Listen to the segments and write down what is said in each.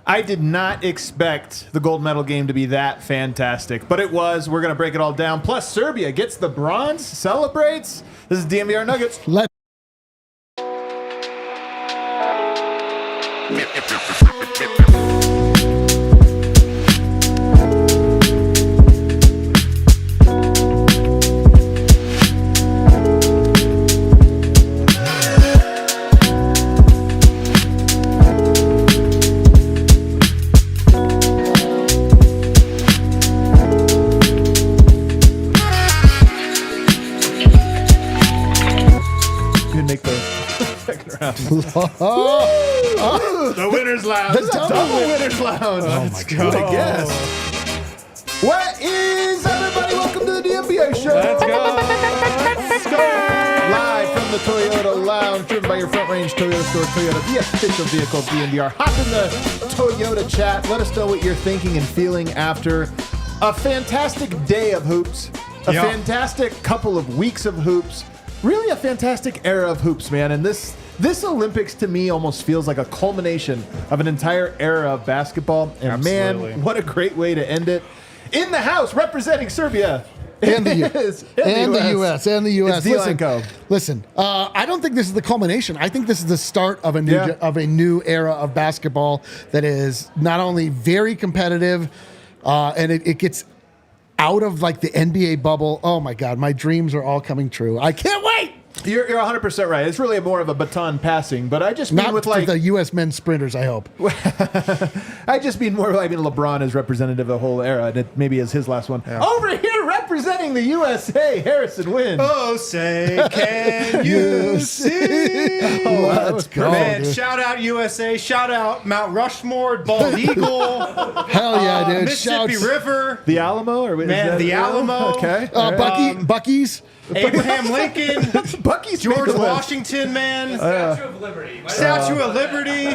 I did not expect the gold medal game to be that fantastic, but it was. We're going to break it all down. Plus, Serbia gets the bronze, celebrates. This is DNVR Nuggets. The winner's lounge. The double winner's lounge. Oh my God. I guess. What is everybody? Welcome to the DNVR show. Let's go. Live from the Toyota Lounge, driven by your Front Range Toyota store. Toyota, the official vehicle of DNVR. Hop in the Toyota chat. Let us know what you're thinking and feeling after a fantastic day of hoops. A fantastic couple of weeks of hoops. Really a fantastic era of hoops, man. And this Olympics to me almost feels like a culmination of an entire era of basketball. And Absolutely. Man, what a great way to end it. In the house, representing Serbia. And the U.S. Listen, I don't think this is the culmination. I think this is the start of a new era of basketball that is not only very competitive, and it gets out of like the NBA bubble. Oh my God, my dreams are all coming true. I can't wait. You're 100% right. It's really more of a baton passing, but I just mean not with for like the U.S. men's sprinters. I hope. I just mean more. I mean LeBron is representative of the whole era, and it maybe is his last one. Yeah. Over here, representing the USA, Harrison Wynn. Oh, say can you see? Let's go, man! dude. Shout out USA! Shout out Mount Rushmore, Bald Eagle. Hell yeah, dude! Mississippi River, the Alamo, or man, the Alamo. Okay, Bucky's. Abraham Lincoln, Bucky's George Washington, man. Statue of Liberty. Statue of Liberty.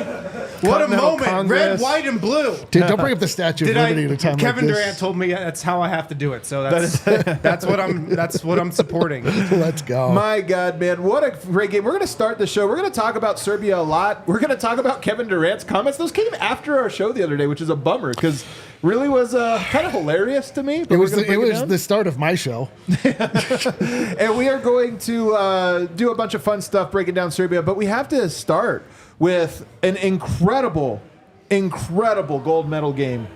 What a moment. Congress. Red, white, and blue. Dude, don't bring up the Statue of Liberty at a time Kevin like this. Durant told me that's how I have to do it. So that's what I'm supporting. Let's go. My God, man, what a great game. We're going to start the show. We're going to talk about Serbia a lot. We're going to talk about Kevin Durant's comments. Those came after our show the other day, which is a bummer because really was kind of hilarious to me. It was the start of my show. And we are going to do a bunch of fun stuff breaking down Serbia, but we have to start with an incredible gold medal game.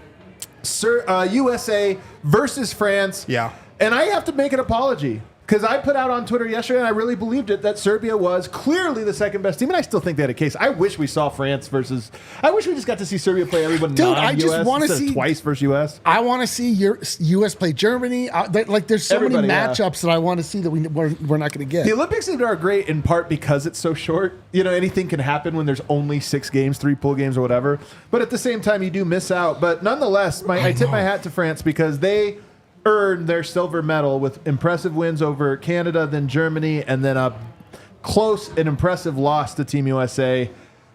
USA versus France. Yeah. And I have to make an apology because I put out on Twitter yesterday, and I really believed it, that Serbia was clearly the second best team, and I still think they had a case. I wish we saw France versus... I wish we just got to see Serbia play everyone Dude, non-US. I just want to see... twice versus US. I want to see US play Germany. There's so many matchups that I want to see that we're not going to get. The Olympics are great in part because it's so short. You know, anything can happen when there's only 6 games, 3 pool games or whatever. But at the same time, you do miss out. But nonetheless, I tip my hat to France because they earned their silver medal with impressive wins over Canada, then Germany, and then a close and impressive loss to Team USA.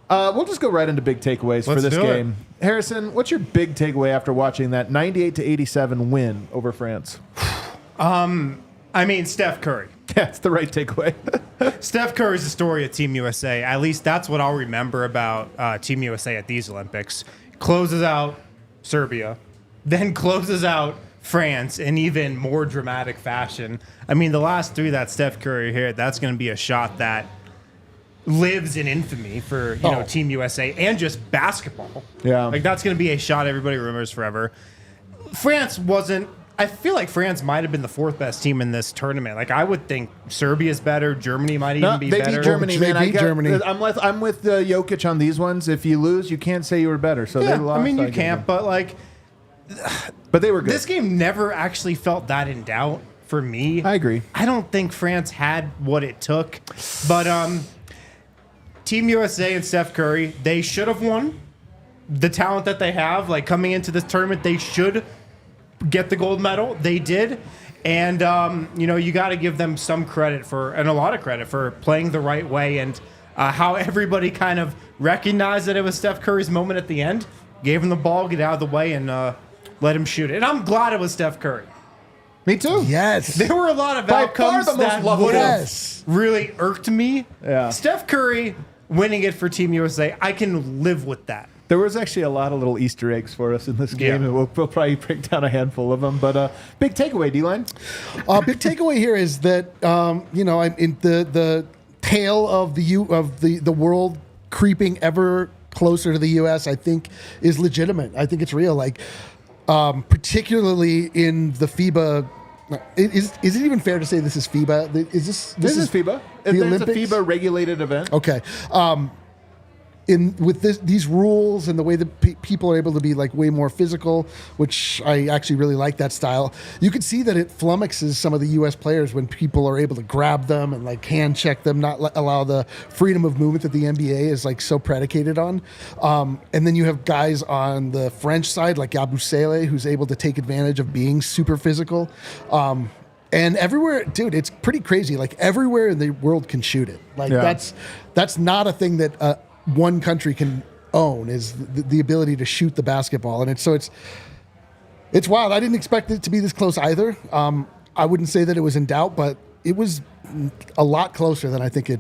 We'll just go right into big takeaways for this game. Harrison, what's your big takeaway after watching that 98-87 win over France? I mean, Steph Curry. That's the right takeaway. Steph Curry is the story of Team USA. At least that's what I'll remember about Team USA at these Olympics. Closes out Serbia, then closes out France in even more dramatic fashion. I mean, the last 3 that Steph Curry hit, that's going to be a shot that lives in infamy for Team USA and just basketball. Yeah. Like, that's going to be a shot everybody remembers forever. France wasn't... I feel like France might have been the 4th best team in this tournament. Like, I would think Serbia's better. Germany might even be better. They beat Germany, man. Germany. I'm with Jokic on these ones. If you lose, you can't say you were better. So they lost. I mean, you can't, but like... But they were good. This game never actually felt that in doubt for me. I agree. I don't think France had what it took. But Team USA and Steph Curry, they should have won. The talent that they have, like coming into this tournament, they should get the gold medal. They did. And, you got to give them some credit and a lot of credit for playing the right way and how everybody kind of recognized that it was Steph Curry's moment at the end, gave him the ball, get out of the way, and let him shoot it. And I'm glad it was Steph Curry. Me too. Yes. There were a lot of By outcomes far the most that lovable. would have really irked me. Yeah. Steph Curry winning it for Team USA. I can live with that. There was actually a lot of little Easter eggs for us in this game, and we'll probably break down a handful of them. But big takeaway, D-Line? Big takeaway here is that in the tail of the world creeping ever closer to the U.S. I think is legitimate. I think it's real. Like particularly in the FIBA. Is it even fair to say this is FIBA? This is FIBA. The It's Olympics? a FIBA regulated event. Okay. With these rules and the way that people are able to be like way more physical, which I actually really like that style. You can see that it flummoxes some of the U.S. players when people are able to grab them and like hand check them, not allow the freedom of movement that the NBA is like so predicated on. And then you have guys on the French side like Yabusele, who's able to take advantage of being super physical. And everywhere, dude, it's pretty crazy. Like everywhere in the world can shoot it. Like that's not a thing that one country can own, is the ability to shoot the basketball. And it's wild. I didn't expect it to be this close either. I wouldn't say that it was in doubt, but it was a lot closer than I think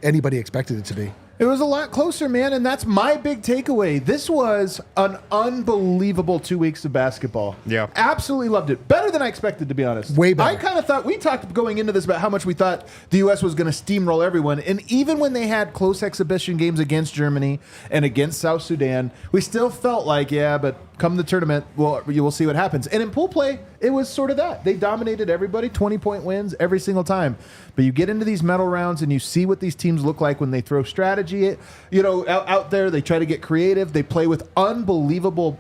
anybody expected it to be. It was a lot closer, man, and that's my big takeaway. This was an unbelievable 2 weeks of basketball. Yeah. Absolutely loved it. Better than I expected, to be honest. Way better. I kind of thought, we talked going into this about how much we thought the U.S. was going to steamroll everyone, and even when they had close exhibition games against Germany and against South Sudan, we still felt like, yeah, but come the tournament, you will see what happens. And in pool play, it was sort of that. They dominated everybody, 20-point wins every single time. But you get into these medal rounds and you see what these teams look like when they throw strategy, out there. They try to get creative. They play with unbelievable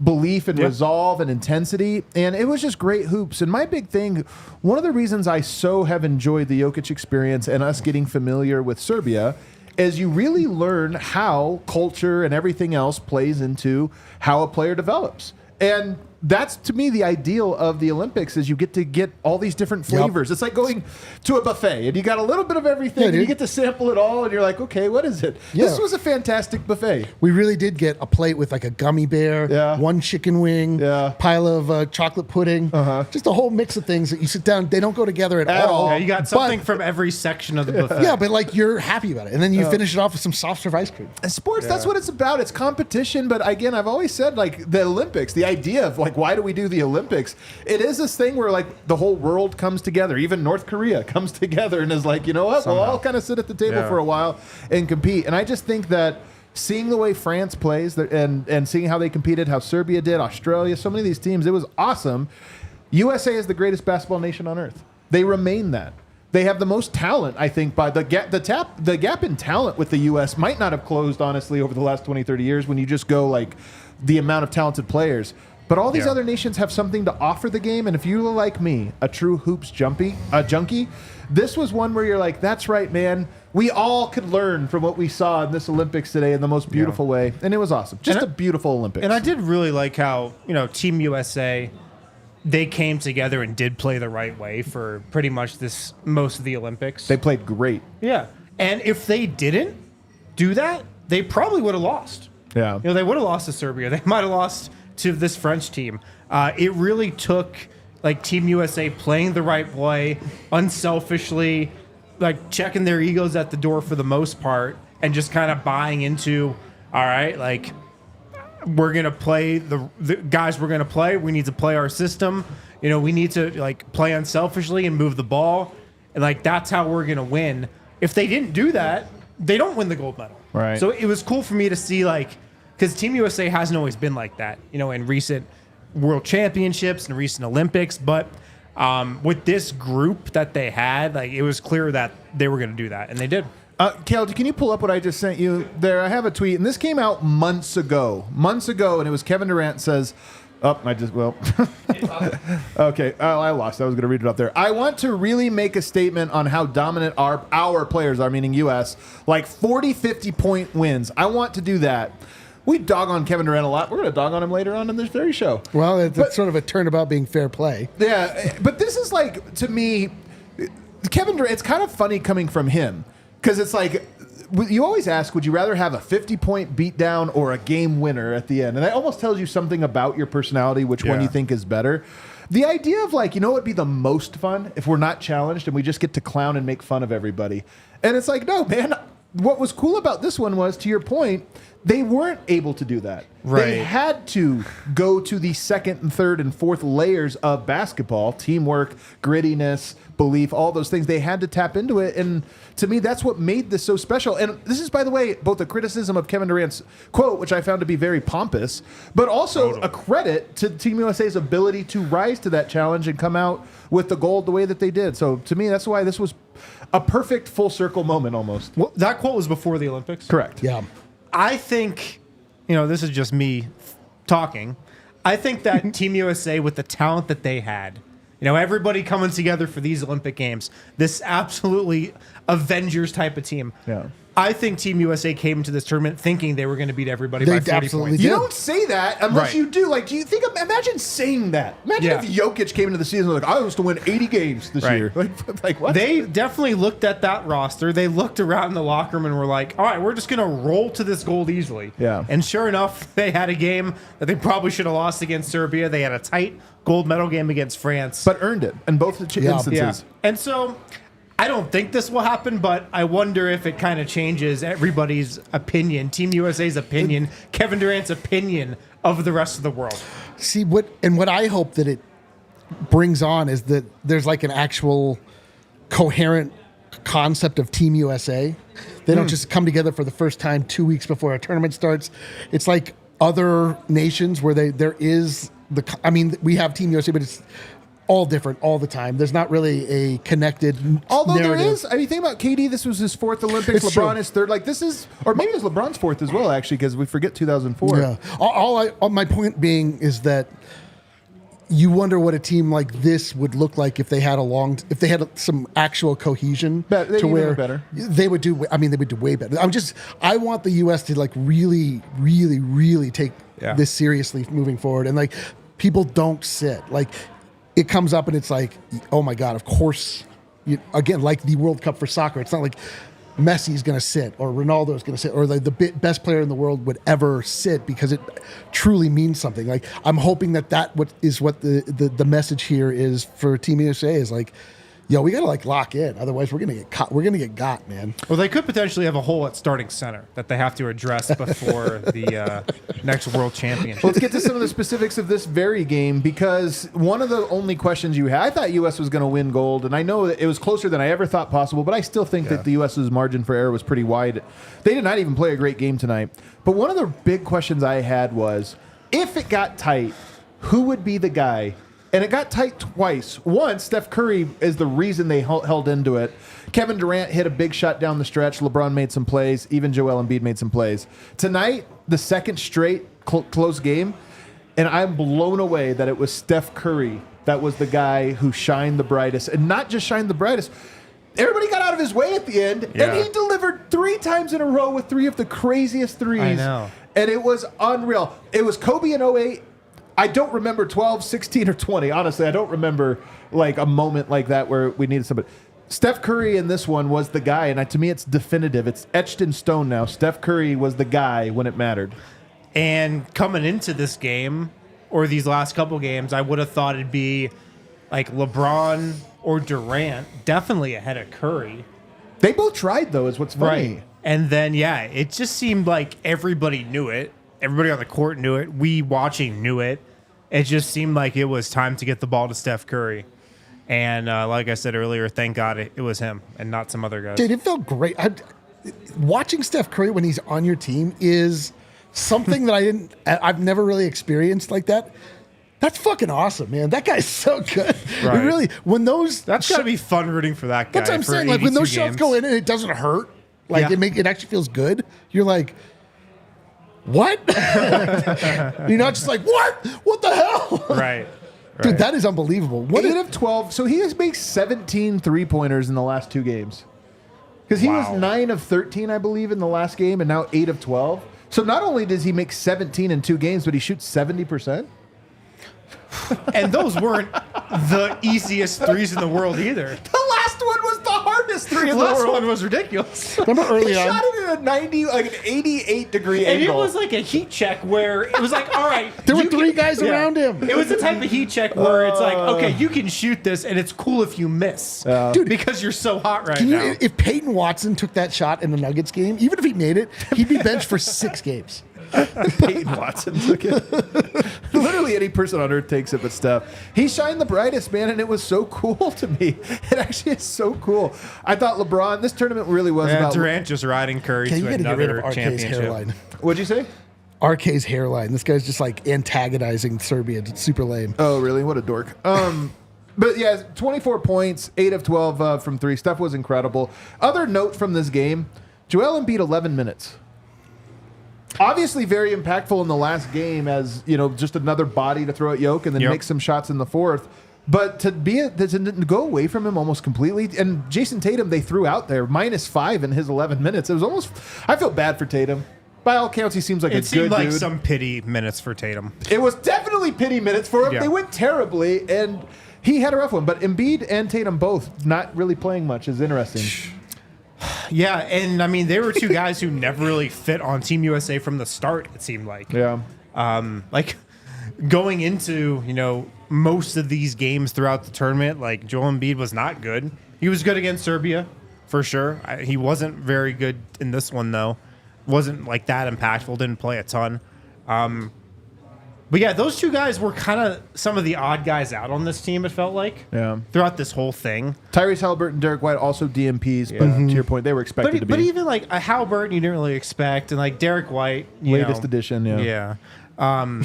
belief and resolve and intensity. And it was just great hoops. And my big thing, one of the reasons I so have enjoyed the Jokic experience and us getting familiar with Serbia is you really learn how culture and everything else plays into how a player develops. And that's, to me, the ideal of the Olympics, is you get all these different flavors. Yep. It's like going to a buffet, and you got a little bit of everything, and you get to sample it all, and you're like, okay, what is it? Yeah. This was a fantastic buffet. We really did get a plate with like a gummy bear, one chicken wing, pile of chocolate pudding, just a whole mix of things that you sit down. They don't go together at all. Yeah, you got something from every section of the buffet. Yeah, but like you're happy about it. And then you finish it off with some soft serve ice cream. Sports, that's what it's about. It's competition. But again, I've always said, like, the Olympics, the idea of like, why do we do the Olympics? It is this thing where like the whole world comes together. Even North Korea comes together and is like, you know what? We'll all kind of sit at the table for a while and compete. And I just think that seeing the way France plays and seeing how they competed, how Serbia did, Australia, so many of these teams, it was awesome. USA is the greatest basketball nation on earth. They remain that. They have the most talent, I think, by the gap in talent with the U.S. might not have closed, honestly, over the last 20, 30 years when you just go like the amount of talented players. But all these other nations have something to offer the game, and if you're like me, a true hoops junkie, this was one where you're like, that's right, man. We all could learn from what we saw in this Olympics today in the most beautiful way, and it was awesome. Just a beautiful Olympics. And I did really like how, Team USA, they came together and did play the right way for pretty much most of the Olympics. They played great. Yeah. And if they didn't do that, they probably would have lost. Yeah. They would have lost to Serbia. They might have lost to this French team. It really took like Team USA playing the right way, unselfishly, like checking their egos at the door for the most part, and just kind of buying into, all right, like we're gonna play the guys we're gonna play. We need to play our system. We need to like play unselfishly and move the ball, and like that's how we're gonna win. If they didn't do that, they don't win the gold medal. Right. So it was cool for me to see because Team USA hasn't always been like that, in recent World Championships and recent Olympics. But with this group that they had, like it was clear that they were going to do that, and they did. Kel, can you pull up what I just sent you there? I have a tweet, and this came out months ago, and it was Kevin Durant says, okay. I lost. I was going to read it up there. I want to really make a statement on how dominant our players are, meaning U.S., like 40, 50-point wins. I want to do that. We dog on Kevin Durant a lot. We're going to dog on him later on in this very show. Well, it's sort of a turnabout being fair play. Yeah, but this is like, to me, Kevin Durant, it's kind of funny coming from him, because it's like, you always ask, would you rather have a 50-point beatdown or a game winner at the end? And that almost tells you something about your personality, which one you think is better. The idea of like, what would be the most fun if we're not challenged and we just get to clown and make fun of everybody? And it's like, no, man, what was cool about this one was, to your point, they weren't able to do that. Right. They had to go to the second and third and fourth layers of basketball, teamwork, grittiness, belief, all those things. They had to tap into it. And to me, that's what made this so special. And this is, by the way, both a criticism of Kevin Durant's quote, which I found to be very pompous, but also a credit to Team USA's ability to rise to that challenge and come out with the gold the way that they did. So to me, that's why this was a perfect full circle moment almost. Well, that quote was before the Olympics. Correct. Yeah. I think, this is just me talking. I think that Team USA, with the talent that they had, everybody coming together for these Olympic Games, this absolutely Avengers type of team. Yeah. I think Team USA came into this tournament thinking they were going to beat everybody by 40 absolutely points. did. You don't say that unless Right. you do. Like, do you think? Imagine saying that. Imagine if Jokic came into the season like, I was to win 80 games this Right. year. Like what? They definitely looked at that roster. They looked around the locker room and were like, all right, we're just going to roll to this gold easily. Yeah. And sure enough, they had a game that they probably should have lost against Serbia. They had a tight gold medal game against France. but earned it in both instances. Yeah. And so I don't think this will happen, but I wonder if it kind of changes everybody's opinion, Team USA's opinion, Kevin Durant's opinion of the rest of the world. See, what I hope that it brings on is that there's like an actual coherent concept of Team USA. They don't just come together for the first time 2 weeks before a tournament starts. It's like other nations where there is we have Team USA, but it's all different all the time. There's not really a connected Although narrative. there is, think about KD. This was his fourth Olympics. It's LeBron true. is third. Like this is, or maybe it was LeBron's fourth as well, actually, because we forget 2004. Yeah. All my point being is that you wonder what a team like this would look like if they had some actual cohesion They'd to even where look better. they would do. They would do way better. I want the U.S. to like really, really, really take this seriously moving forward, and like people don't sit like. It comes up and it's like, oh my God, of course. Again, like the World Cup for soccer, it's not like Messi's going to sit or Ronaldo's going to sit or like the best player in the world would ever sit because it truly means something. Like I'm hoping that what the message here is for Team USA is like, yo, we got to like lock in. Otherwise, we're going to get caught. We're going to get got, man. Well, they could potentially have a hole at starting center that they have to address before the next World Championship. Let's get to some of the specifics of this very game because one of the only questions you had, I thought U.S. was going to win gold, and I know that it was closer than I ever thought possible, but I still think that the U.S.'s margin for error was pretty wide. They did not even play a great game tonight. But one of the big questions I had was, if it got tight, who would be the guy? And it got tight twice. Once, Steph Curry is the reason they held into it. Kevin Durant hit a big shot down the stretch. LeBron made some plays. Even Joel Embiid made some plays. Tonight, the second straight close game, and I'm blown away that it was Steph Curry that was the guy who shined the brightest. And not just shined the brightest. Everybody got out of his way at the end, and he delivered 3 times in a row with 3 of the craziest threes. I know. And it was unreal. It was Kobe in 08. I don't remember 12, 16, or 20. Honestly, I don't remember like a moment like that where we needed somebody. Steph Curry in this one was the guy, and to me it's definitive. It's etched in stone now. Steph Curry was the guy when it mattered. And coming into this game, or these last couple games, I would have thought it'd be like LeBron or Durant, definitely ahead of Curry. They both tried, though, is what's funny. Right. And then, it just seemed like everybody knew it. Everybody on the court knew it. We watching knew it. It just seemed like it was time to get the ball to Steph Curry. And like I said earlier, thank God it was him and not some other guys. Dude, it felt great. Watching Steph Curry when he's on your team is something that I've never really experienced like that. That's fucking awesome, man. That guy's so good. Right. It really, That's got to be fun rooting for that guy. That's what I'm saying. Like when those shots go in and it doesn't hurt, like it actually feels good. You're like, what? You're not just like, what? What the hell? Right. Dude, that is unbelievable. 8 of 12. So he has made 17 3-pointers in the last 2 games. Because he was 9 of 13, I believe, in the last game, and now 8 of 12. So not only does he make 17 in 2 games, but he shoots 70%. And those weren't the easiest threes in the world either. The last one was the hardest 3 in The the last world. one was ridiculous. Remember early He on? shot it in at a 90, like an 88 degree And angle. it was like a heat check where it was like, all right. There were you three can- guys around him. It was the type of heat check where it's like, okay, you can shoot this, and it's cool if you miss. Dude, because you're so hot right Can you, now. if Peyton Watson took that shot in the Nuggets game, even if he made it, he'd be benched for 6 games. Peyton Watson took it. Literally any person on earth takes it but Steph. He shined the brightest, man, and it was so cool to me. It actually is so cool. I thought LeBron, this tournament really was about... Durant just riding Curry Okay, you to got to get rid of another RK's championship. hairline. What'd you say? RK's hairline. This guy's just like antagonizing Serbia. It's super lame. Oh, really? What a dork. But yeah, 24 points, 8 of 12 from 3. Steph was incredible. Other note from this game, Joel Embiid 11 minutes. Obviously very impactful in the last game as, you know, just another body to throw at Jokic and then make some shots in the fourth. But to go away from him almost completely, and Jason Tatum they threw out there -5 in his 11 minutes. It was almost, I feel bad for Tatum. By all accounts, he seems like a It good seemed like dude. some pity minutes for Tatum. It was definitely pity minutes for him. Yeah. They went terribly, and he had a rough one. But Embiid and Tatum both not really playing much is interesting. Yeah, and I mean, they were two guys who never really fit on Team USA from the start, it seemed like. Yeah. Like going into, you know, most of these games throughout the tournament, like Joel Embiid was not good. He was good against Serbia, for sure. He wasn't very good in this one, though. Wasn't like that impactful, didn't play a ton. But yeah, those two guys were kind of some of the odd guys out on this team, it felt like. Yeah. Throughout this whole thing. Tyrese Halliburton, Derek White, also DMPs, but to your point, they were expected to be. But even like a Halliburton, you didn't really expect, and like Derek White, you latest know, edition, yeah. Yeah.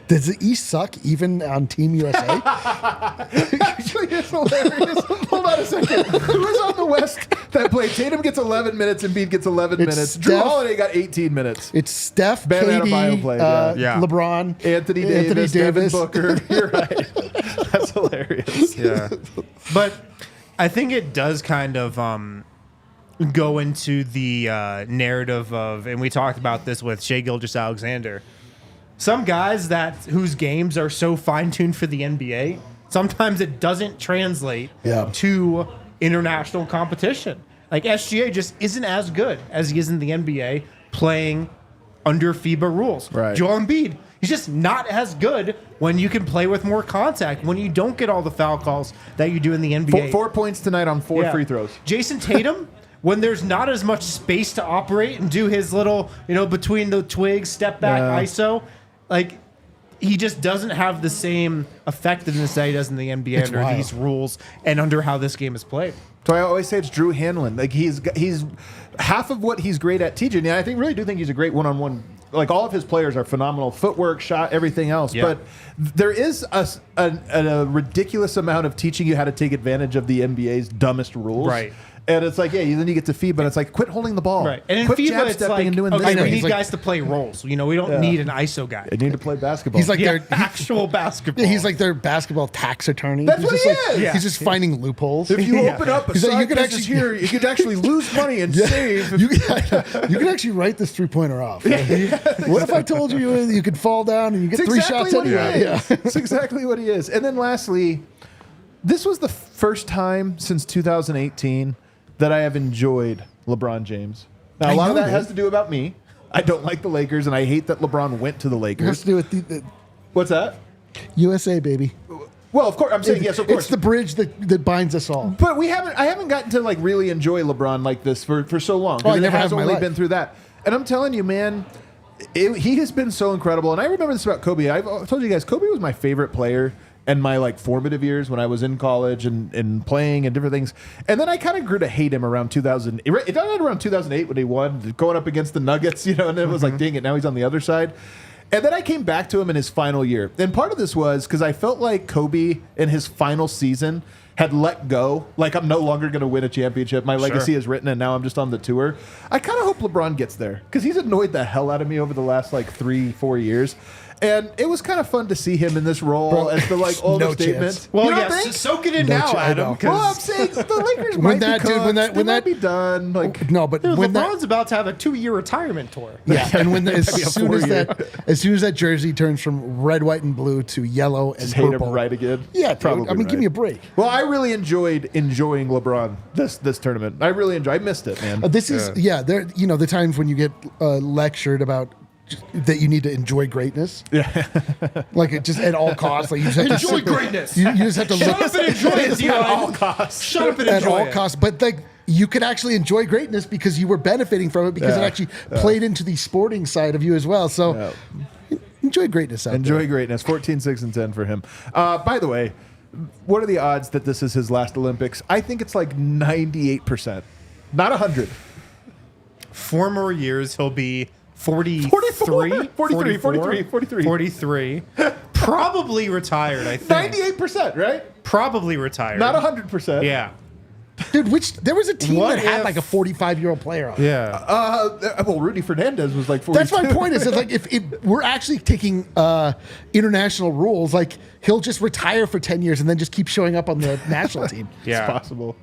Does the East suck even on Team USA? Actually, it's hilarious. Hold on a second. Who is on the West that played? Tatum gets 11 minutes, Embiid gets 11 It's minutes. Drew Steph. Holiday got 18 minutes. It's Steph, Bam Adebayo KD, played, yeah. LeBron, Anthony Davis, Devin Booker. You're right. That's hilarious. Yeah. But I think it does kind of go into the narrative of, and we talked about this with Shai Gilgeous-Alexander, some guys whose games are so fine-tuned for the NBA, sometimes it doesn't translate to international competition. Like SGA just isn't as good as he is in the NBA playing under FIBA rules. Right. Joel Embiid, he's just not as good when you can play with more contact, when you don't get all the foul calls that you do in the NBA. 4 points tonight on 4 Yeah. free throws. Jason Tatum, when there's not as much space to operate and do his little, you know, between the twigs, step back, ISO, like he just doesn't have the same effectiveness that he does in the NBA It's under wild. these rules and under how this game is played. So I always say it's Drew Hanlon. Like he's half of what he's great at teaching. Yeah, I really do think he's a great one-on-one. Like all of his players are phenomenal, footwork, shot, everything else. Yeah. But there is a ridiculous amount of teaching you how to take advantage of the NBA's dumbest rules. Right. And it's like, yeah, then you get to FIBA, and it's like, quit holding the ball. Right. And in quit FIBA, jab it's stepping like, and doing okay, this. we He's need like- guys to play roles. You know, we don't need an ISO guy. You need to play basketball. He's like their Actual basketball. he's like their basketball tax attorney. That's he's what just he like, is. Yeah. He's just finding loopholes. if you open up a He's like, side you could business actually- here, you could actually lose money and save. You can actually write this 3-pointer off. What if I told you could fall down and you get It's 3 exactly shots what he anyway? is. It's exactly what he is. And then lastly, this was the first time since 2018 that I have enjoyed LeBron James. Now, a lot of that has to do about me. I don't like the Lakers, and I hate that LeBron went to the It has Lakers. to do with the What's that? USA, baby. Well, of course, I'm saying yes, of course. It's the bridge that binds us all. But I haven't gotten to like really enjoy LeBron like this for so long. Oh, I It never has have in my only life. been through that. And I'm telling you, man, he has been so incredible. And I remember this about Kobe. I've told you guys, Kobe was my favorite player in my like formative years when I was in college and playing and different things. And then I kind of grew to hate him around 2000. It started around 2008 when he won, going up against the Nuggets, you know, and it was like, dang it, now he's on the other side. And then I came back to him in his final year. And part of this was because I felt like Kobe in his final season had let go. Like, I'm no longer going to win a championship. My legacy is written, and now I'm just on the tour. I kind of hope LeBron gets there because he's annoyed the hell out of me over the last, like, 3-4 years. And it was kind of fun to see him in this role as the, like, overstatement. chance. Well, You don't yeah, think? soak it in No now, chance, I Adam. know. Well, I'm 'cause saying the Lakers When might that be dude- cooked. when that- They when might that- be done. Like, No, but dude, when that LeBron's about to have a 2-year retirement tour. and when as be a soon as 4-year. as soon as that jersey turns from red, white, and blue to yellow and just hate him purple, right again. yeah, dude, probably. I mean, give right. me a break. Well, I really enjoyed enjoying LeBron this tournament. I really enjoyed. I missed it, man. This is there. You know, the times when you get lectured about that you need to enjoy greatness. Yeah, like it just at all costs. Like you just have Enjoy to greatness. You just have to Shut up and enjoy it. at all costs. Shut up and at enjoy all it. costs. But like you could actually enjoy greatness because you were benefiting from it because it actually played into the sporting side of you as well. So enjoy greatness out Enjoy there. greatness. 14, 6, and 10 for him. By the way, what are the odds that this is his last Olympics? I think it's like 98%, not 100. 4 more years, he'll be 43, 43. Probably retired, I think. 98%, right? Probably retired. Not 100%. Yeah. Dude, there was a team What that had if- like a 45-year-old player on it. Yeah. Well, Rudy Fernandez was like 42. That's my point. Is that like if we're actually taking international rules, like he'll just retire for 10 years and then just keep showing up on the national team. Yeah. It's possible.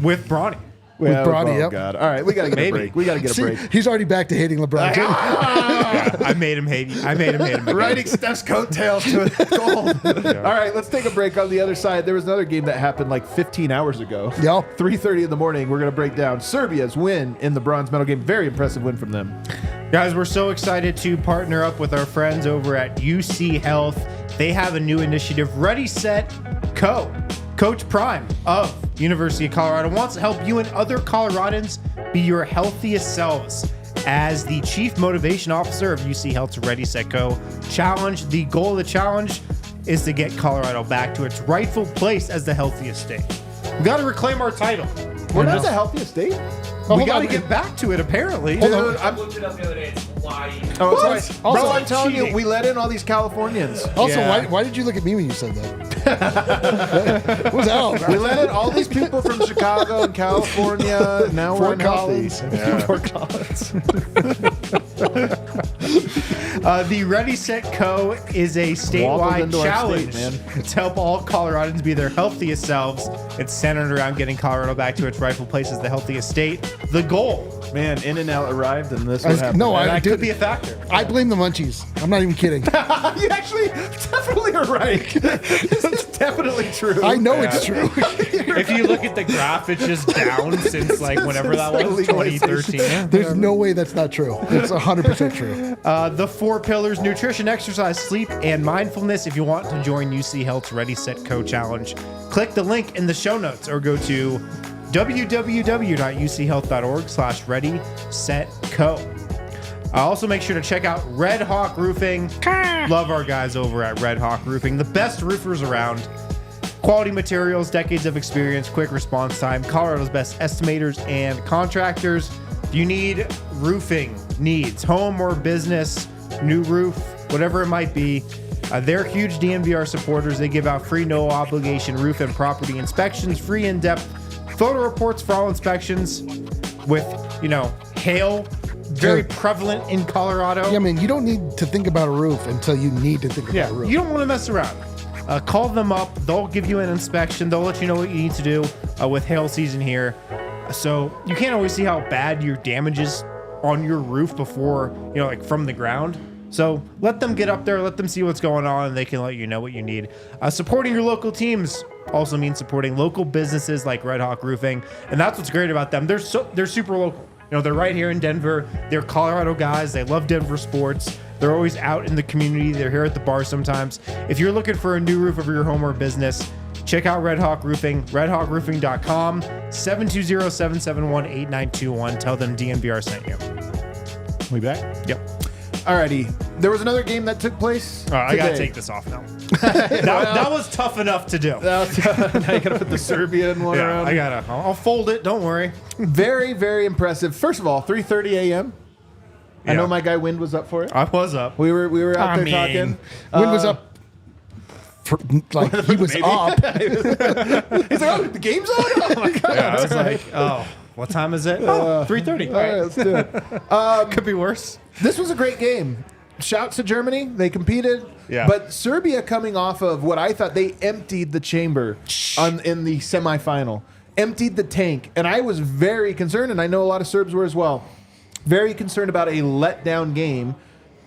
With Bronny. Well, Bronny, oh, yep. God. All right, we got to get Maybe. a break. We got to get a See, break. he's already back to hating LeBron James. Yeah, I made him hate him again. Riding Steph's coattails to a goal. All right, let's take a break. On the other side, there was another game that happened like 15 hours ago. Yep. 3:30 in the morning. We're going to break down Serbia's win in the bronze medal game. Very impressive win from them. Guys, we're so excited to partner up with our friends over at UC Health. They have a new initiative, Ready, Set, Co. Coach Prime of University of Colorado wants to help you and other Coloradans be your healthiest selves. As the Chief Motivation Officer of UC Health's Ready, Set, Go challenge, the goal of the challenge is to get Colorado back to its rightful place as the healthiest state. We got to reclaim our title. We're not the healthiest state. We got to get back to it, apparently. Dude, I looked it up the other day. It's lying. Oh, What? it's right. Also, Bro, I'm telling you, cheating. we let in all these Californians. Also, Yeah. why did you look at me when you said that? What was that all about? We let in all these people from Chicago and California. Now we're Fort unhealthy. Collins. Fort Collins. The Ready, Set, Co. is a Waddled statewide into our challenge state, to help all Coloradans be their healthiest selves. It's centered around getting Colorado back to its rightful place as the healthiest state. The goal. Man, In-N-Out arrived, and this I what was- happened. no, And I that did. could be a factor. I blame the munchies. I'm not even kidding. You actually definitely are right. This is definitely true. I know it's true. If you look at the graph, it's just down since like whenever that was, Legalization. 2013. There's no way that's not true. It's 100% true. The 4 pillars: nutrition, exercise, sleep, and mindfulness. If you want to join UC Health's Ready, Set, Co challenge, click the link in the show notes or go to www.uchealth.org/ready, set, co. Also, make sure to check out Red Hawk Roofing. Love our guys over at Red Hawk Roofing, the best roofers around. Quality materials, decades of experience, quick response time, Colorado's best estimators and contractors. If you need roofing needs, home or business, new roof, whatever it might be, they're huge DNVR supporters. They give out free, no obligation roof and property inspections, free in-depth photo reports for all inspections with, hail, very Yeah. prevalent in Colorado. Yeah, man, you don't need to think about a roof until you need to think about a roof. You don't want to mess around. Call them up. They'll give you an inspection. They'll let you know what you need to do with hail season here. So you can't always see how bad your damage is on your roof before, like from the ground. So let them get up there, let them see what's going on, and they can let you know what you need. Supporting your local teams also means supporting local businesses like Red Hawk Roofing. And that's what's great about them. They're super local. They're right here in Denver. They're Colorado guys. They love Denver sports. They're always out in the community. They're here at the bar sometimes. If you're looking for a new roof over your home or business, check out Red Hawk Roofing, redhawkroofing.com, 720-771-8921. Tell them DNVR sent you. We back? Yep. Alrighty. There was another game that took place. I got to today. take this off now. that was tough enough to do. Now you gotta put the Serbian one Yeah, around. I'll fold it. Don't worry. Very, very impressive. First of all, 3:30 a.m. I Yeah. know my guy Wind was up for it. I was up. We were out I there mean, talking. Wind was up. He was up. He's like, oh, the game's on. Oh my god! I was like, oh, what time is it? Oh, 3:30. All right, let's do it. Could be worse. This was a great game. Shouts to Germany. They competed. Yeah. But Serbia coming off of what I thought they emptied the chamber in the semifinal. Emptied the tank. And I was very concerned, and I know a lot of Serbs were as well, very concerned about a letdown game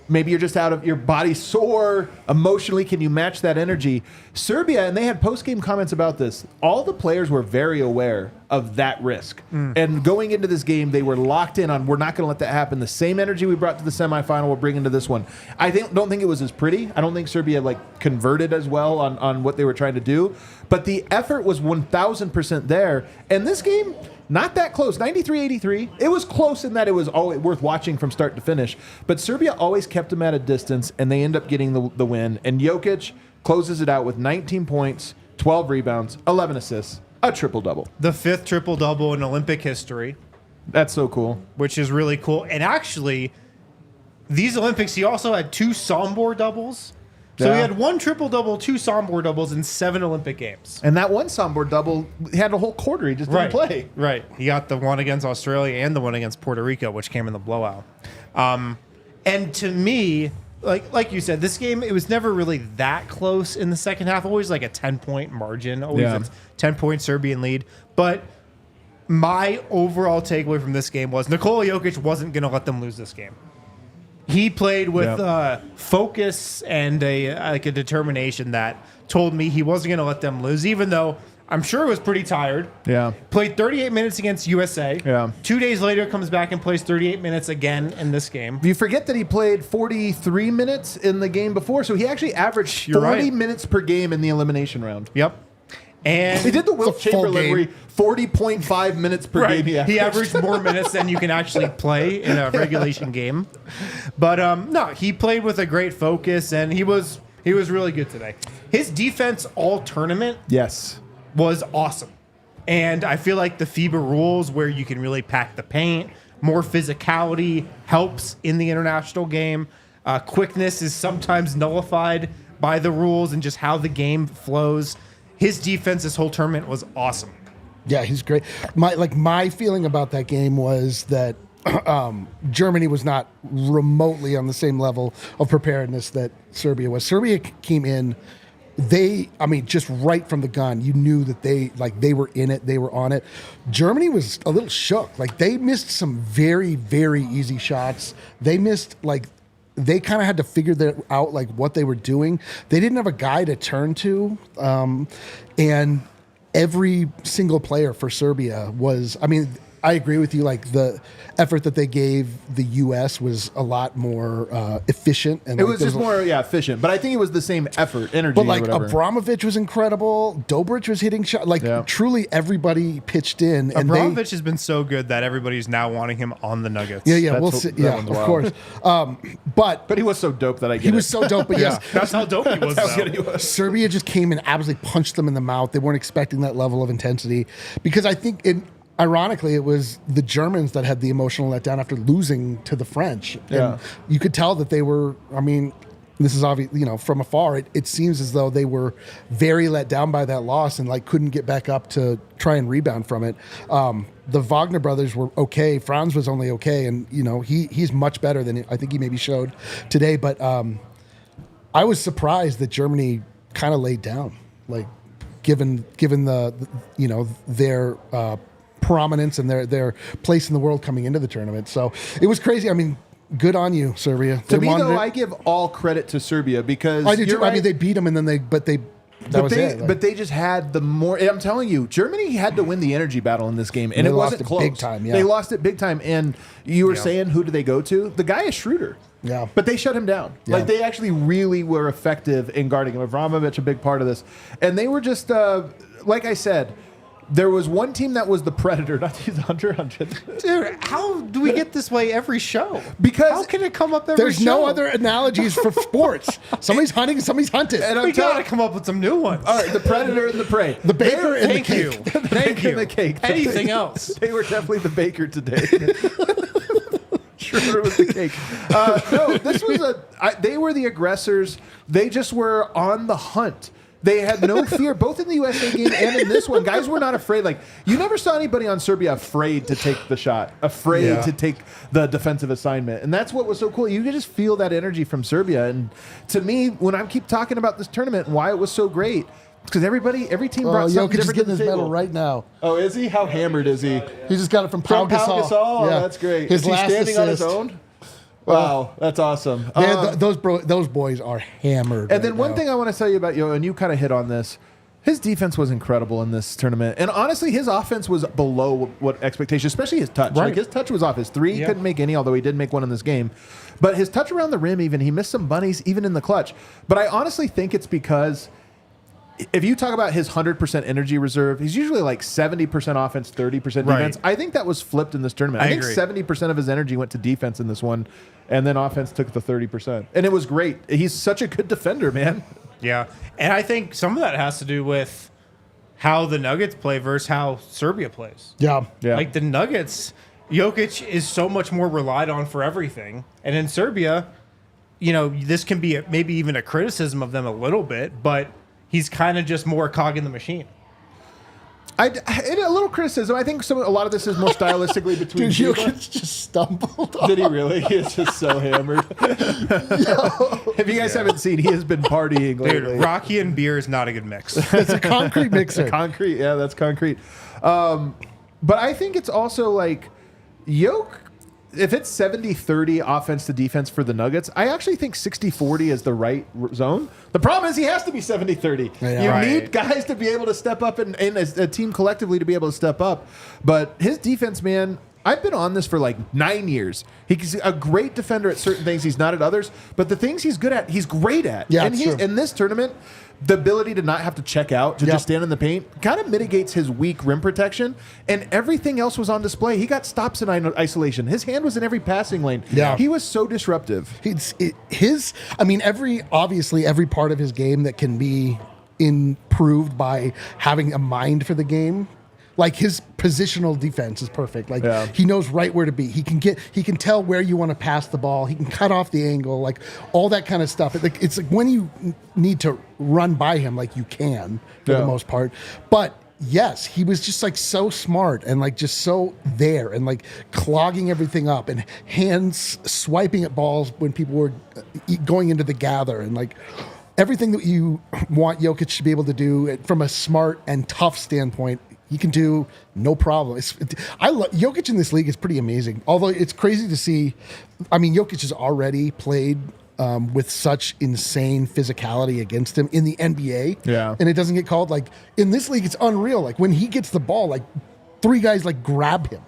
Maybe you're just out of your body sore emotionally. Can you match that energy? Serbia, and they had post-game comments about this. All the players were very aware of that risk. And going into this game, they were locked in on, we're not going to let that happen. The same energy we brought to the semifinal, we'll bring into this one. I don't think it was as pretty. I don't think Serbia converted as well on what they were trying to do. But the effort was 1,000% there. And this game, not that close, 93-83. It was close in that it was always worth watching from start to finish. But Serbia always kept them at a distance, and they end up getting the win. And Jokic closes it out with 19 points, 12 rebounds, 11 assists, a triple-double. The 5th triple-double in Olympic history. That's so cool. Which is really cool. And actually, these Olympics, he also had 2 Sombor doubles. So he had 1 triple-double, 2 Sombor doubles in 7 Olympic games. And that one Sombor double, he had a whole quarter. He just didn't play. Right. He got the one against Australia and the one against Puerto Rico, which came in the blowout. And to me, like you said, this game, it was never really that close in the second half. Always like a 10-point margin. Always a 10-point Serbian lead. But my overall takeaway from this game was Nikola Jokic wasn't going to let them lose this game. He played with focus and a determination that told me he wasn't going to let them lose, even though I'm sure he was pretty tired. Yeah. Played 38 minutes against USA. Yeah. 2 days later, comes back and plays 38 minutes again in this game. You forget that he played 43 minutes in the game before, so he actually averaged 40 minutes per game in the elimination round. Yep. And he did the Wilt Chamberlain where 40.5 minutes per game. He averaged more minutes than you can actually play in a regulation game. But no, he played with a great focus, and he was really good today. His defense all tournament was awesome. And I feel like the FIBA rules where you can really pack the paint, more physicality helps in the international game. Quickness is sometimes nullified by the rules and just how the game flows. His defense this whole tournament was awesome. Yeah, he's great. My feeling about that game was that Germany was not remotely on the same level of preparedness that Serbia was. Serbia came in, just right from the gun, you knew that they were in it, they were on it. Germany was a little shook. They missed some very, very easy shots. They missed they kind of had to figure out what they were doing. They didn't have a guy to turn to, and every single player for Serbia was. I agree with you. The effort that they gave the U.S. was a lot more efficient, and it was just more efficient. But I think it was the same effort, energy. But Abramovich was incredible. Dobrich was hitting shots. Truly, everybody pitched in. And Abramovich has been so good that everybody's now wanting him on the Nuggets. Yeah, we'll see. Yeah, of course. But he was so dope that he was so dope. But yes, that's how dope he was. Serbia just came and absolutely punched them in the mouth. They weren't expecting that level of intensity because I think ironically, it was the Germans that had the emotional letdown after losing to the French. And you could tell that they were, this is obvious, from afar, it seems as though they were very let down by that loss and couldn't get back up to try and rebound from it. The Wagner brothers were okay. Franz was only okay. And, he's much better than I think he maybe showed today. But I was surprised that Germany kind of laid down, given the their prominence and their place in the world coming into the tournament. So it was crazy. Good on you, Serbia. To me, though, I give all credit to Serbia because I do too. Right. They beat them and then but they just had the more. I'm telling you, Germany had to win the energy battle in this game, and it wasn't close. Big time. Yeah. They lost it big time. And you were saying, who do they go to? The guy is Schroeder. Yeah. But they shut him down. Yeah. They actually really were effective in guarding him. Abramovich, a big part of this, and they were just like I said. There was one team that was the predator, not to use Hunter. Dude, how do we get this way every show? Because how can it come up every there's show? No other analogies for sports. Somebody's hunting, somebody's hunted. And we got to come up with some new ones. All right, the predator and the prey. The baker and the cake. Thank you. And the cake. Anything else? They were definitely the baker today. Sure, was the cake. No, this was they were the aggressors. They just were on the hunt. They had no fear, both in the USA game and in this one. Guys were not afraid. You never saw anybody on Serbia afraid to take the shot, afraid to take the defensive assignment. And that's what was so cool. You could just feel that energy from Serbia. And to me, when I keep talking about this tournament and why it was so great, it's because every team brought something different to the his table. medal right now. Oh, is he? How hammered is he? He just got it from Pau Gasol. Oh, that's great. Is he standing on his own? Wow, that's awesome. Those boys are hammered. And then right one now. thing I want to tell you about Yo, and you kind of hit on this. His defense was incredible in this tournament. And honestly, his offense was below what expectations, especially his touch. Right. Like his touch was off. His three, he couldn't make any, although he did make one in this game. But his touch around the rim, even, he missed some bunnies, even in the clutch. But I honestly think it's because if you talk about his 100% energy reserve, he's usually like 70% offense, 30% defense. I think that was flipped in this tournament. I think agree. 70% of his energy went to defense in this one, and then offense took the 30%. And it was great. He's such a good defender, man. Yeah. And I think some of that has to do with how the Nuggets play versus how Serbia plays. Yeah. Like the Nuggets, Jokic is so much more relied on for everything. And in Serbia, this can be maybe even a criticism of them a little bit, but he's kind of just more a cog in the machine. And a little criticism. I think a lot of this is more stylistically between Dude, people. Jokic just stumbled. Did he really? He is just so hammered. If you guys haven't seen, he has been partying lately. Dude, Rocky and beer is not a good mix. It's a concrete mixer. Concrete, yeah, that's concrete. But I think it's also like if it's 70-30 offense to defense for the Nuggets, I actually think 60-40 is the right zone. The problem is he has to be 70-30. Yeah. You Right. need guys to be able to step up and as a team collectively to be able to step up. But his defense, man, I've been on this for like 9 years. He's a great defender at certain things. He's not at others. But the things he's good at, he's great at. Yeah, and it's true. in this tournament, the ability to not have to check out, to just stand in the paint, kind of mitigates his weak rim protection. And everything else was on display. He got stops in isolation. His hand was in every passing lane. Yeah. He was so disruptive. Every part of his game that can be improved by having a mind for the game. Like his positional defense is perfect. Like he knows right where to be. He can tell where you want to pass the ball. He can cut off the angle, like all that kind of stuff. It's like when you need to run by him, like you can for the most part. But yes, he was just like so smart and like just so there and like clogging everything up and hands swiping at balls when people were going into the gather and like everything that you want Jokic to be able to do from a smart and tough standpoint. He can do no problem. Jokic in this league is pretty amazing. Although it's crazy to see. I mean, Jokic has already played with such insane physicality against him in the NBA. Yeah, and it doesn't get called. Like in this league, it's unreal. Like when he gets the ball, like three guys like grab him.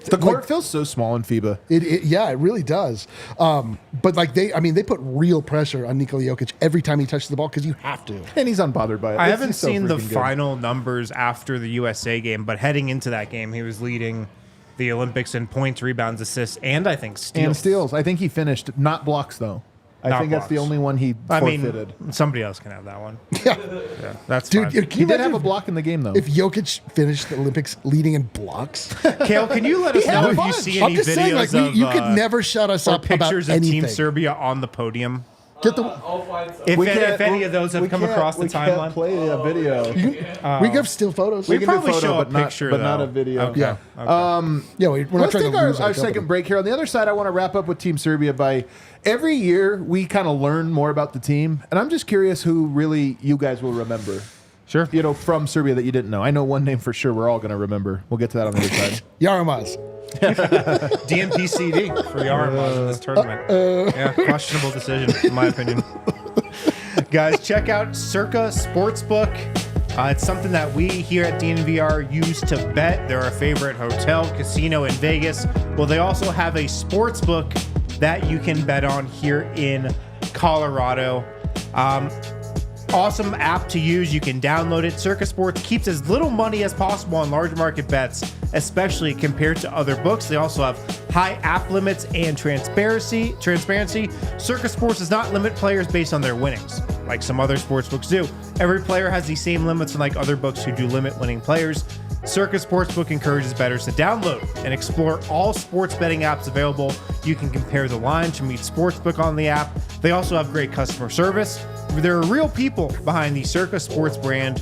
The court feels so small in FIBA. It really does. But like they put real pressure on Nikola Jokic every time he touches the ball because you have to. And he's unbothered by it. I haven't seen the final numbers after the USA game, but heading into that game, he was leading the Olympics in points, rebounds, assists, and I think steals. I think he finished, not blocks though. I think that's the only one he forfeited. Somebody else can have that one. Yeah, that's dude. fine. He did have a block in the game though. If Jokic finished the Olympics leading in blocks, Kale, can you let us know if you see any videos of you could never shut us up about pictures of anything. Team Serbia on the podium? I'll find some. If any of those have come across the we can't timeline, play a video. We give still photos. We can probably do photo, show a but not- picture, but not though. a video. Okay. Yeah. Okay. We're not Let's trying take to lose our second break here. On the other side, I want to wrap up with Team Serbia by every year we kind of learn more about the team, and I'm just curious who really you guys will remember. Sure. From Serbia that you didn't know. I know one name for sure we're all going to remember. We'll get to that on the other side. Yaramaz. DNPCD for Yaramaz in this tournament. Yeah, questionable decision, in my opinion. Guys, check out Circa Sportsbook. It's something that we here at DNVR use to bet. They're our favorite hotel, casino in Vegas. Well, they also have a sportsbook that you can bet on here in Colorado. Awesome app to use. You can download it. Circa Sports keeps as little money as possible on large market bets, especially compared to other books. They also have high app limits and transparency. Circa Sports does not limit players based on their winnings, like some other sports books do. Every player has the same limits, unlike other books who do limit winning players. Circa Sportsbook encourages bettors to download and explore all sports betting apps available. You can compare the lines from each sportsbook on the app. They also have great customer service. There are real people behind the Circa Sports brand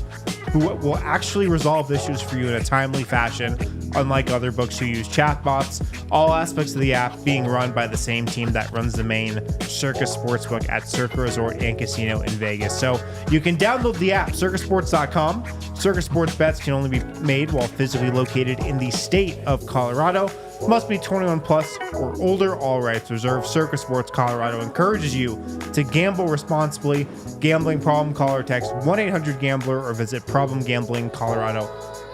who will actually resolve issues for you in a timely fashion, unlike other books who use chatbots. All aspects of the app being run by the same team that runs the main Circa Sportsbook at Circa Resort and Casino in Vegas. So you can download the app, circasports.com. Circa Sports bets can only be made while physically located in the state of Colorado. Must be 21 plus or older. All rights reserved. Circa Sports Colorado encourages you to gamble responsibly. Gambling problem, call or text 1-800-GAMBLER or visit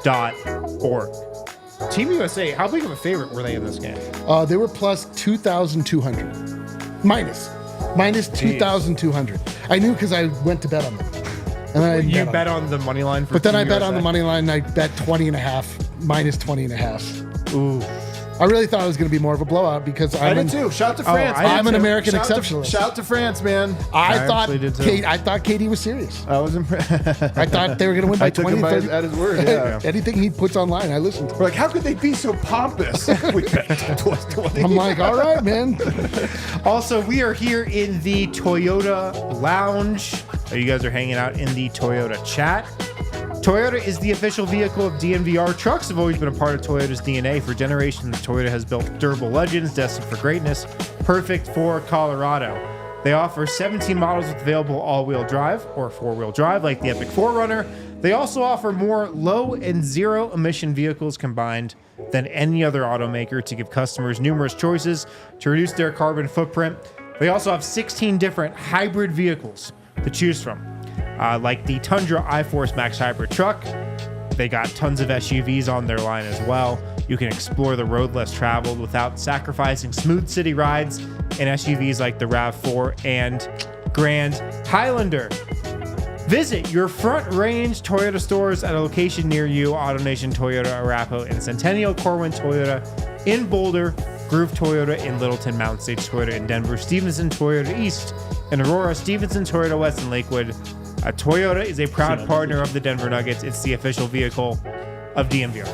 problemgamblingcolorado.org. Team USA, how big of a favorite were they in this game? They were plus 2,200. Minus 2,200. I knew because I went to bet on them. And then I You didn't bet on the money line for But then Team I bet on USA? the money line and I bet 20.5, minus 20.5. Ooh. I really thought it was going to be more of a blowout because I did too. Shout out to France. I did I'm an too. American Shout exceptionalist. Shout out to France, man. I actually did too. I thought Katie was serious. I was impressed. I thought they were going to win by I took 20, him 30. at his word. Yeah. Anything he puts online, I listened to. We're like, how could they be so pompous? We bet plus 20. I'm like, all right, man. Also, we are here in the Toyota Lounge. You guys are hanging out in the Toyota chat. Toyota is the official vehicle of DNVR. Trucks have always been a part of Toyota's DNA. For generations, Toyota has built durable legends destined for greatness, perfect for Colorado. They offer 17 models with available all-wheel drive or four-wheel drive, like the Epic 4Runner. They also offer more low and zero-emission vehicles combined than any other automaker to give customers numerous choices to reduce their carbon footprint. They also have 16 different hybrid vehicles to choose from. Like the Tundra iForce Max Hybrid truck. They got tons of SUVs on their line as well. You can explore the road less traveled without sacrificing smooth city rides in SUVs like the RAV4 and Grand Highlander. Visit your Front Range Toyota stores at a location near you. AutoNation Toyota Arapahoe in Centennial, Corwin Toyota in Boulder, Groove Toyota in Littleton, Mountain States Toyota in Denver, Stevenson Toyota East in Aurora, Stevenson Toyota West in Lakewood. Toyota is a proud partner of the Denver Nuggets. It's the official vehicle of DNVR.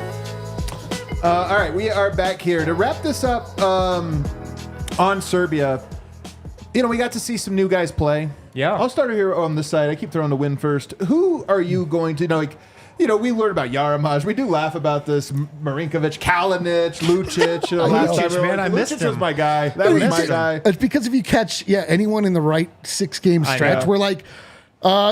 All right, we are back here to wrap this up on Serbia. You know, we got to see some new guys play. Yeah. I'll start here on this side. I keep throwing the win first. Who are you going to, we learned about Yaramaj. We do laugh about this. Marinkovic, Kalinic, Lucic. Last time, man, I missed Lucic him. was my guy. That was my guy. It's because if you catch anyone in the right 6-game stretch, know. we're like,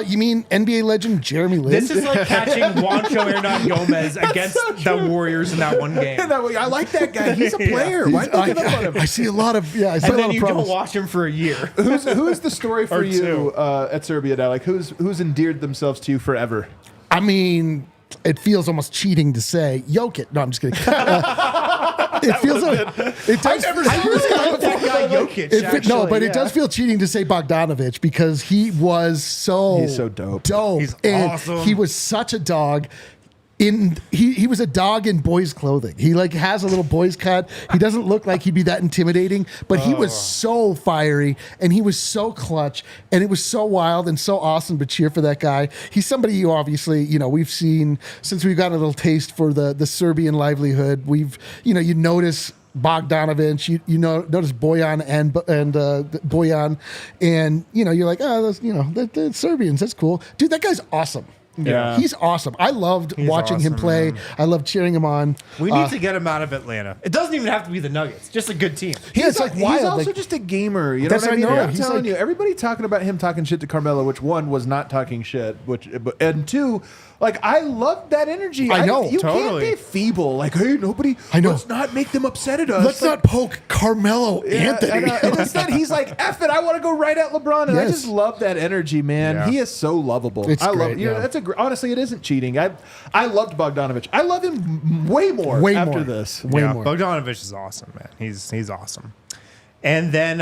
you mean NBA legend Jeremy Lin? This is like catching Juancho Hernan Gomez against the Warriors in that one game. I like that guy. He's a player. Why did you give up on him? I see a lot of I see And a lot then of you problems. don't watch him for a year. Who is the story for Or you two. at Serbia now? Like who's endeared themselves to you forever? I mean, it feels almost cheating to say Jokic. No, I'm just kidding. It feels like it does. I really like that guy Jokic. It does feel cheating to say Bogdanovic because he was He's so dope. He's and awesome. he was such a dog. He was a dog in boys' clothing. He has a little boys cut. He doesn't look like he'd be that intimidating, but he was so fiery and he was so clutch and it was so wild and so awesome to cheer for that guy. He's somebody you obviously, we've seen since we've gotten a little taste for the Serbian livelihood. You notice Bogdanovic, notice Bojan and Bojan, and you're like, the Serbians, that's cool, dude. That guy's awesome. Yeah. He's awesome. I loved watching him awesome, play. man. I loved cheering him on. We need to get him out of Atlanta. It doesn't even have to be the Nuggets. Just a good team. It's like wild. He's also like- just a gamer. You know That's what I mean? what I know. I'm He's telling like- you, everybody talking about him talking shit to Carmelo, which one was not talking shit, and two, I love that energy. I know, you totally. can't be feeble. Like, hey, nobody. I know. Let's not make them upset at us. Let's not poke Carmelo Anthony. And instead, he's like, "F it, I want to go right at LeBron," and I Yes. just love that energy, man. Yeah. He is so lovable. It's I love. great, yeah. That's honestly, it isn't cheating. I loved Bogdanovic. I love him way more Way after more. this. Way yeah, more. Bogdanovic is awesome, man. He's awesome. And then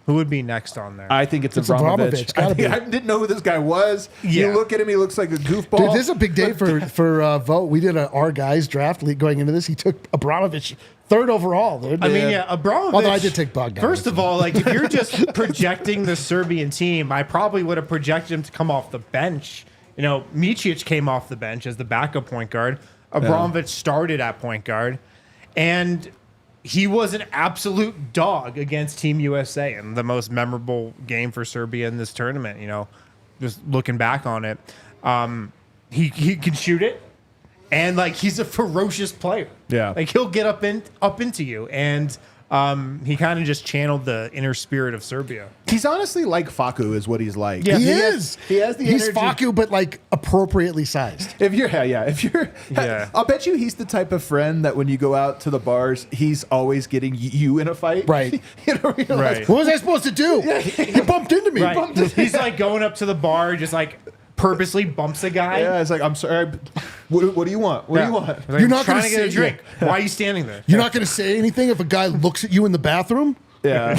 who would be next on there? I think it's It's Abramovich. Abramovich, gotta be. I didn't know who this guy was. Yeah. You look at him, he looks like a goofball. Dude, this is a big day for Vote. We did our guys draft league going into this. He took Abramovich 3rd overall. Dude. I mean, Abramovich. Although I did take Bogdanovic. First of all, if you're just projecting the Serbian team, I probably would have projected him to come off the bench. Micic came off the bench as the backup point guard. Abramovich started at point guard, and he was an absolute dog against Team USA in the most memorable game for Serbia in this tournament. Just looking back on it, he can shoot it, and he's a ferocious player. Yeah. He'll get up into you, and He kind of just channeled the inner spirit of Serbia. He's honestly like Facu is what he's like. Yeah. He is. He has the He's energy. Facu, but like appropriately sized. If you're, Yeah. I'll bet you he's the type of friend that when you go out to the bars, he's always getting you in a fight. Right. You don't realize. Right. What was I supposed to do? He bumped into me. Right. He's like going up to the bar, just like purposely bumps a guy. Yeah, it's like, I'm sorry. What do you want? What do you want? He's like, You're "I'm not trying gonna to get a say- drink. Why are you standing there? You're not going to say anything if a guy looks at you in the bathroom? Yeah.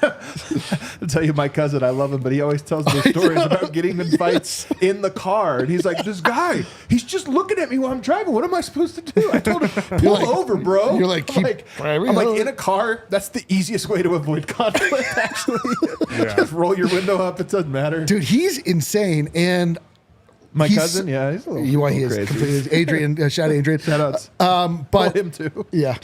I'll tell you, my cousin, I love him, but he always tells me stories about getting in fights in the car. And he's like, this guy, he's just looking at me while I'm driving. What am I supposed to do? I told him, pull over, bro. You're like, I'm keep driving. I'm like, in a car, that's the easiest way to avoid conflict, actually. Just roll your window up. It doesn't matter. Dude, he's insane. And My he's- cousin, yeah, he's a little, he little is crazy. completely Adrian. Shout out Adrian. Shout outs. But Call him too. yeah.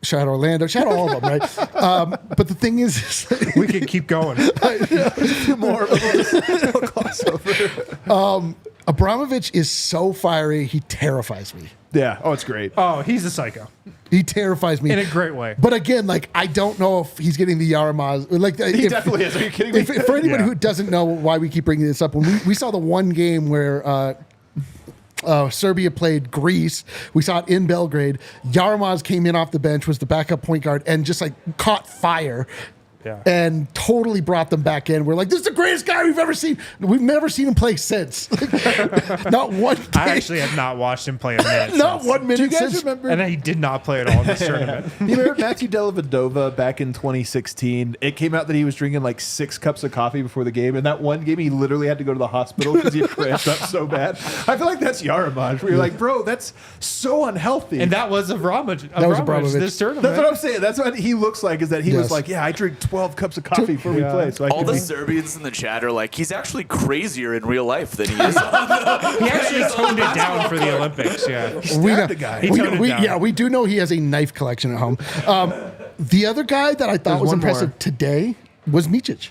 Shout out Orlando. Shout out all of them, right? But the thing is, We can keep going. More of a little crossover. Abramovich is so fiery. He terrifies me. Yeah. Oh, it's great. Oh, he's a psycho He terrifies me in a great way. But again, like I don't know if he's getting the Yaramaz. Like He definitely is. Are you kidding me? If, for anybody Yeah. who doesn't know why we keep bringing this up, when we saw the one game where Serbia played Greece, we saw it in Belgrade. Yaramaz came in off the bench, was the backup point guard, and just like caught fire. Yeah. And totally brought them back in. We're like, this is the greatest guy we've ever seen. We've never seen him play since. Not one game. I actually have not watched him play a minute. Not since. 1 minute Do you guys since. remember? And he did not play at all in this tournament. You remember Matthew Dellavedova back in 2016? It came out that he was drinking like 6 cups of coffee before the game. And that one game, he literally had to go to the hospital because he had cramped up so bad. I feel like that's Yaramaj, where you're like, bro, that's so unhealthy. And that was Abramovich Abramovich. this tournament. that's what I'm saying. That's what he looks like, is that he was Yes. like, yeah, I drink 12 cups of coffee before we play. So I All can the be- Serbians in the chat are like, he's actually crazier in real life than he is on the. He actually toned it down for the Olympics. Yeah. We stabbed know, a guy. He toned it down. we do know he has a knife collection at home. The other guy that I thought There's was one impressive more. today was Micic.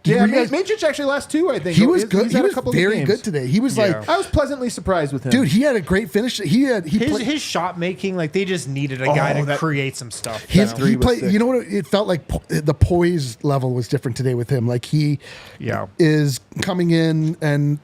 Yeah, you guys- Majic actually last 2, I think. He was He's good. He had a was couple of very games. good today. He was Yeah. like, I was pleasantly surprised with him. dude, he had a great finish. He played. His shot making, like they just needed a guy to that- create some stuff. His, three he was played. sick. You know what? It felt like the poise level was different today with him. Like he Yeah. is coming in, and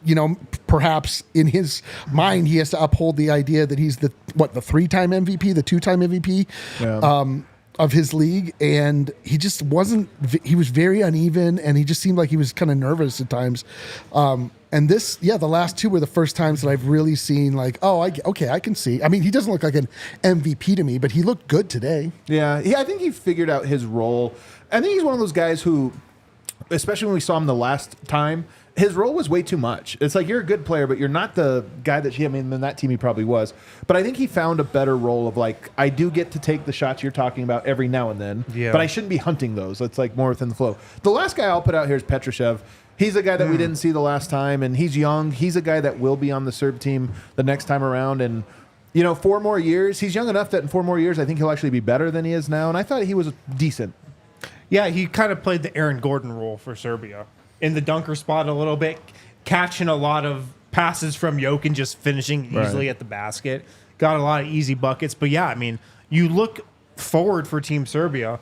perhaps in his mind he has to uphold the idea that he's the 3-time MVP, the 2-time MVP. Of his league, and he just wasn't. He was very uneven, and he just seemed like he was kind of nervous at times. And the last 2 were the first times that I've really seen like, I can see. I mean, he doesn't look like an MVP to me, but he looked good today. Yeah, I think he figured out his role. I think he's one of those guys who, especially when we saw him the last time, his role was way too much. It's like, you're a good player, but you're not the guy that in that team he probably was. But I think he found a better role of like, I do get to take the shots you're talking about every now and then, Yeah. but I shouldn't be hunting those. It's like more within the flow. The last guy I'll put out here is Petrushev. He's a guy that we didn't see the last time, and he's young. He's a guy that will be on the Serb team the next time around. And 4 more years, he's young enough that in 4 more years, I think he'll actually be better than he is now. And I thought he was decent. Yeah, he kind of played the Aaron Gordon role for Serbia in the dunker spot a little bit, catching a lot of passes from Jokic and just finishing easily Right. at the basket. Got a lot of easy buckets. But yeah, I mean, you look forward for Team Serbia,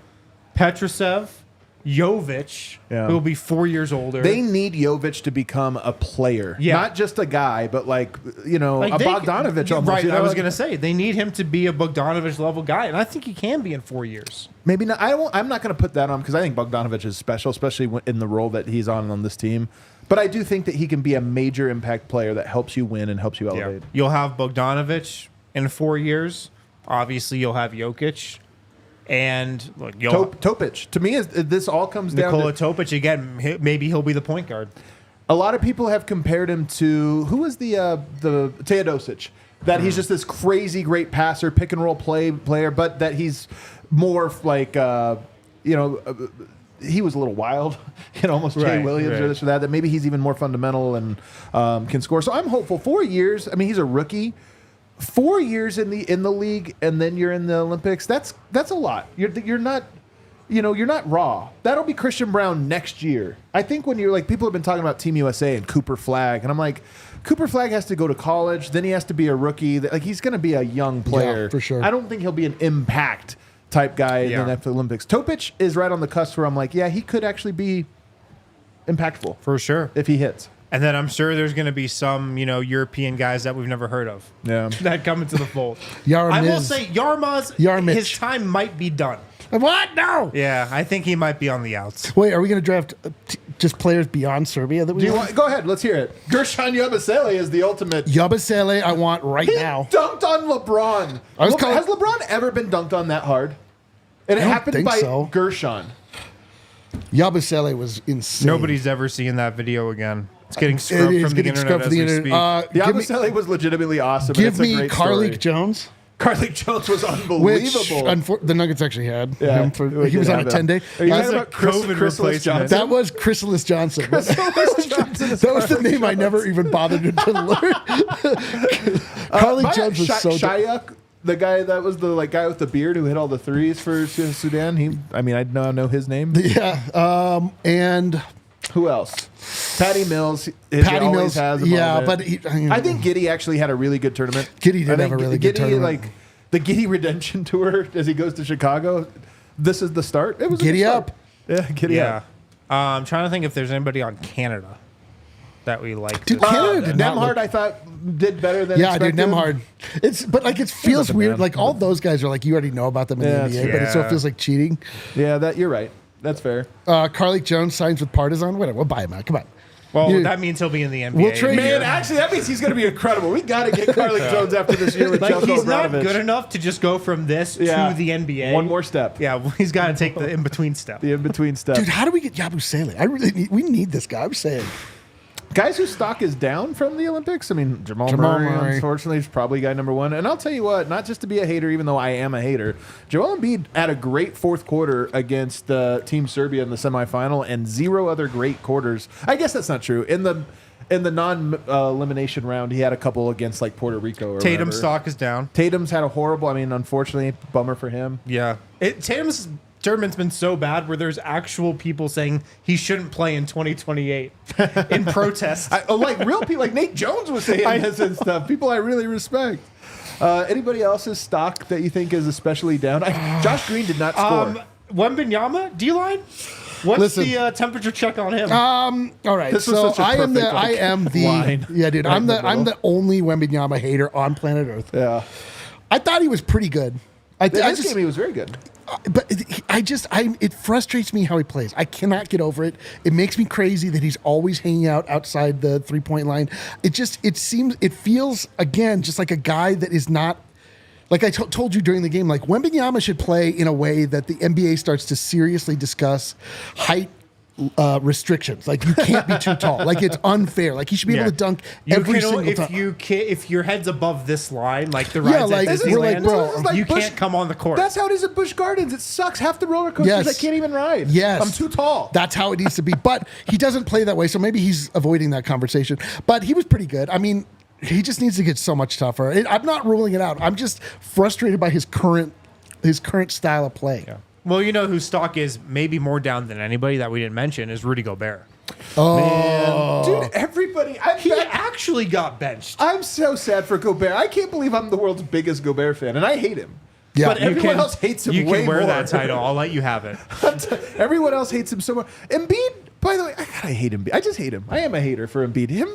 Petrusev, Jovic, Yeah. who will be 4 years older. They need Jovic to become a player, Yeah. not just a guy, but like a Bogdanovich. Yeah, Almost. right, You know, I was going to say, they need him to be a Bogdanovich level guy, and I think he can be in 4 years. maybe not. I'm not going to put that on because I think Bogdanovich is special, especially in the role that he's on this team. But I do think that he can be a major impact player that helps you win and helps you elevate. You'll have Bogdanovich in 4 years. Obviously, you'll have Jokic. And look, Topic. To me, this all comes down Nikola to Topic again. Maybe he'll be the point guard. a lot of people have compared him to who was the Teodosic. That he's just this crazy great passer, pick and roll player, but that he's more like he was a little wild, almost Jay Right, Williams or right. this or that. That maybe he's even more fundamental and can score. So I'm hopeful. 4 years. I mean, he's a rookie. 4 years in the league, and then you're in the Olympics. That's a lot. You're you're not raw. That'll be Christian Brown next year. I think when you're like, people have been talking about Team USA and Cooper Flagg, and I'm like, Cooper Flagg has to go to college, then he has to be a rookie. Like, he's going to be a young player. Yeah, for sure. I don't think he'll be an impact type guy in the Olympics. Topic is right on the cusp where I'm like, yeah, he could actually be impactful. For sure. If he hits. And then I'm sure there's going to be some, European guys that we've never heard of. Yeah. That come into the fold. Yarmiz. I will say Yarmiz, Yarmic. his time might be done. What? No. Yeah, I think he might be on the outs. Wait, are we going to draft just players beyond Serbia that we Do you want? want, go ahead, let's hear it. Gershon Yabusele is the ultimate. Yabusele, I want right He now. dunked on LeBron. Has LeBron ever been dunked on that hard? And it I don't happened think by so. Gershon. Yabusele was insane. Nobody's ever seen that video again. It's getting It scrubbed is from the getting internet scrubbed as from the we internet. speak. Yabusele was legitimately awesome. and Give it's a me great Carlik story. Jones, Carlik Jones was which unbelievable. the Nuggets actually had Yeah, him. we He was did on a have him. 10-day. Are you That's talking a about COVID Chrysalis replacement. Johnson? That was Chrysalis Johnson. That was the name I never even bothered to learn. Carlik Jones was so Shayak, the guy that was the guy with the beard who hit all the threes for Sudan. I now know his name. Yeah. And Who else? Patty Mills. Patty Mills. Has a Yeah, moment. but I think Giddey actually had a really good tournament. Giddey did I have think a really good tournament. Like the Giddey Redemption Tour as he goes to Chicago. This is the start. It was a Giddy good up. start. Yeah, Giddy Yeah. up. I'm trying to think if there's anybody on Canada that we like. Dude, this Canada year. did not Nemhard, look- I thought, did better than Yeah, expected. dude, Nemhard. It feels a weird. man. Like all those guys are like you already know about them in Yeah, the NBA, but it still yeah. feels like cheating. Yeah, you're right. That's fair. Carlik Jones signs with Partizan. Whatever, we'll buy him out. Come on. Well, You- that means he'll be in the NBA. We'll trade- Man, actually, that means he's going to be incredible. We got to get Carlik Jones after this year with Like, Jelko he's not Obradovic. good enough to just go from this Yeah. to the NBA. One more step. Yeah, well, he's got to take the in-between step. The in-between step. Dude, how do we get Yabusele? We need this guy. I'm saying. Guys whose stock is down from the Olympics. I mean, Jamal Jamal Murray, Murray. unfortunately, is probably guy number one. And I'll tell you what, not just to be a hater, even though I am a hater, Joel Embiid had a great fourth quarter against Team Serbia in the semifinal and zero other great quarters. I guess that's not true. In the non-elimination round, he had a couple against like Puerto Rico or Tatum's whatever. stock is down. Tatum's had a horrible, unfortunately, bummer for him. Yeah. Tatum's tournament's been so bad where there's actual people saying he shouldn't play in 2028 in protest. Real people, like Nate Jones was saying this and stuff. People I really respect. Anybody else's stock that you think is especially down? Josh Green did not score. Wembanyama, D-line? What's Listen. the temperature check on him? All right, This was so such a I am perfect, the line yeah, dude. right I'm in the the middle. only Wembanyama hater on planet Earth. Yeah. I thought he was pretty good. This game, he was very good. But it frustrates me how he plays. I cannot get over it. It makes me crazy that he's always hanging out outside the 3-point line. It feels again just like a guy that is not. Like I told you during the game, like Wembanyama should play in a way that the NBA starts to seriously discuss height restrictions. Like you can't be too tall. Like it's unfair. Like he should be able to dunk every single time. If your head's above this line, like the Yeah, rides like, at we're like, Disneyland, bro, This is like you Busch- can't come on the court. That's how it is at Busch Gardens. It sucks. Half the roller coasters Yes. I can't even ride. Yes. I'm too tall. That's how it needs to be. But he doesn't play that way, so maybe he's avoiding that conversation. But he was pretty good. I mean, he just needs to get so much tougher. I'm not ruling it out. I'm just frustrated by his current style of play. Yeah. Well, you know whose stock is maybe more down than anybody that we didn't mention is Rudy Gobert. Dude, everybody. He actually got benched. I'm so sad for Gobert. I can't believe I'm the world's biggest Gobert fan, and I hate him. Yeah. But everyone else hates him You way can wear more. that title. I'll let you have it. Everyone else hates him so much. Embiid, by the way, I hate Embiid. I just hate him. I am a hater for Embiid. Him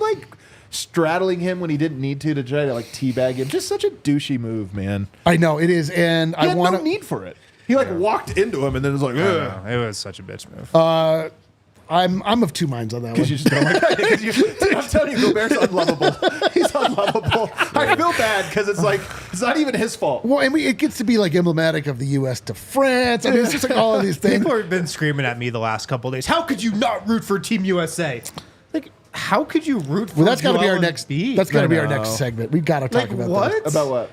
straddling him when he didn't need to try to teabag him. Just such a douchey move, man. I know it is, and He I had want no need for it. He walked into him and then was like, I ugh. know. It was such a bitch move. I'm of two minds on that one. Because you just don't like it. Dude, I'm telling you, Gobert's unlovable. He's unlovable. I feel bad because it's not even his fault. Well, and it gets to be emblematic of the U.S. to France. I mean, it's just all of these things. People have been screaming at me the last couple of days. How could you not root for Team USA? How could you root for? Well, that's got to be our Joel next. Embiid? That's got to be our know. next segment. We've got to talk about what? that. About what?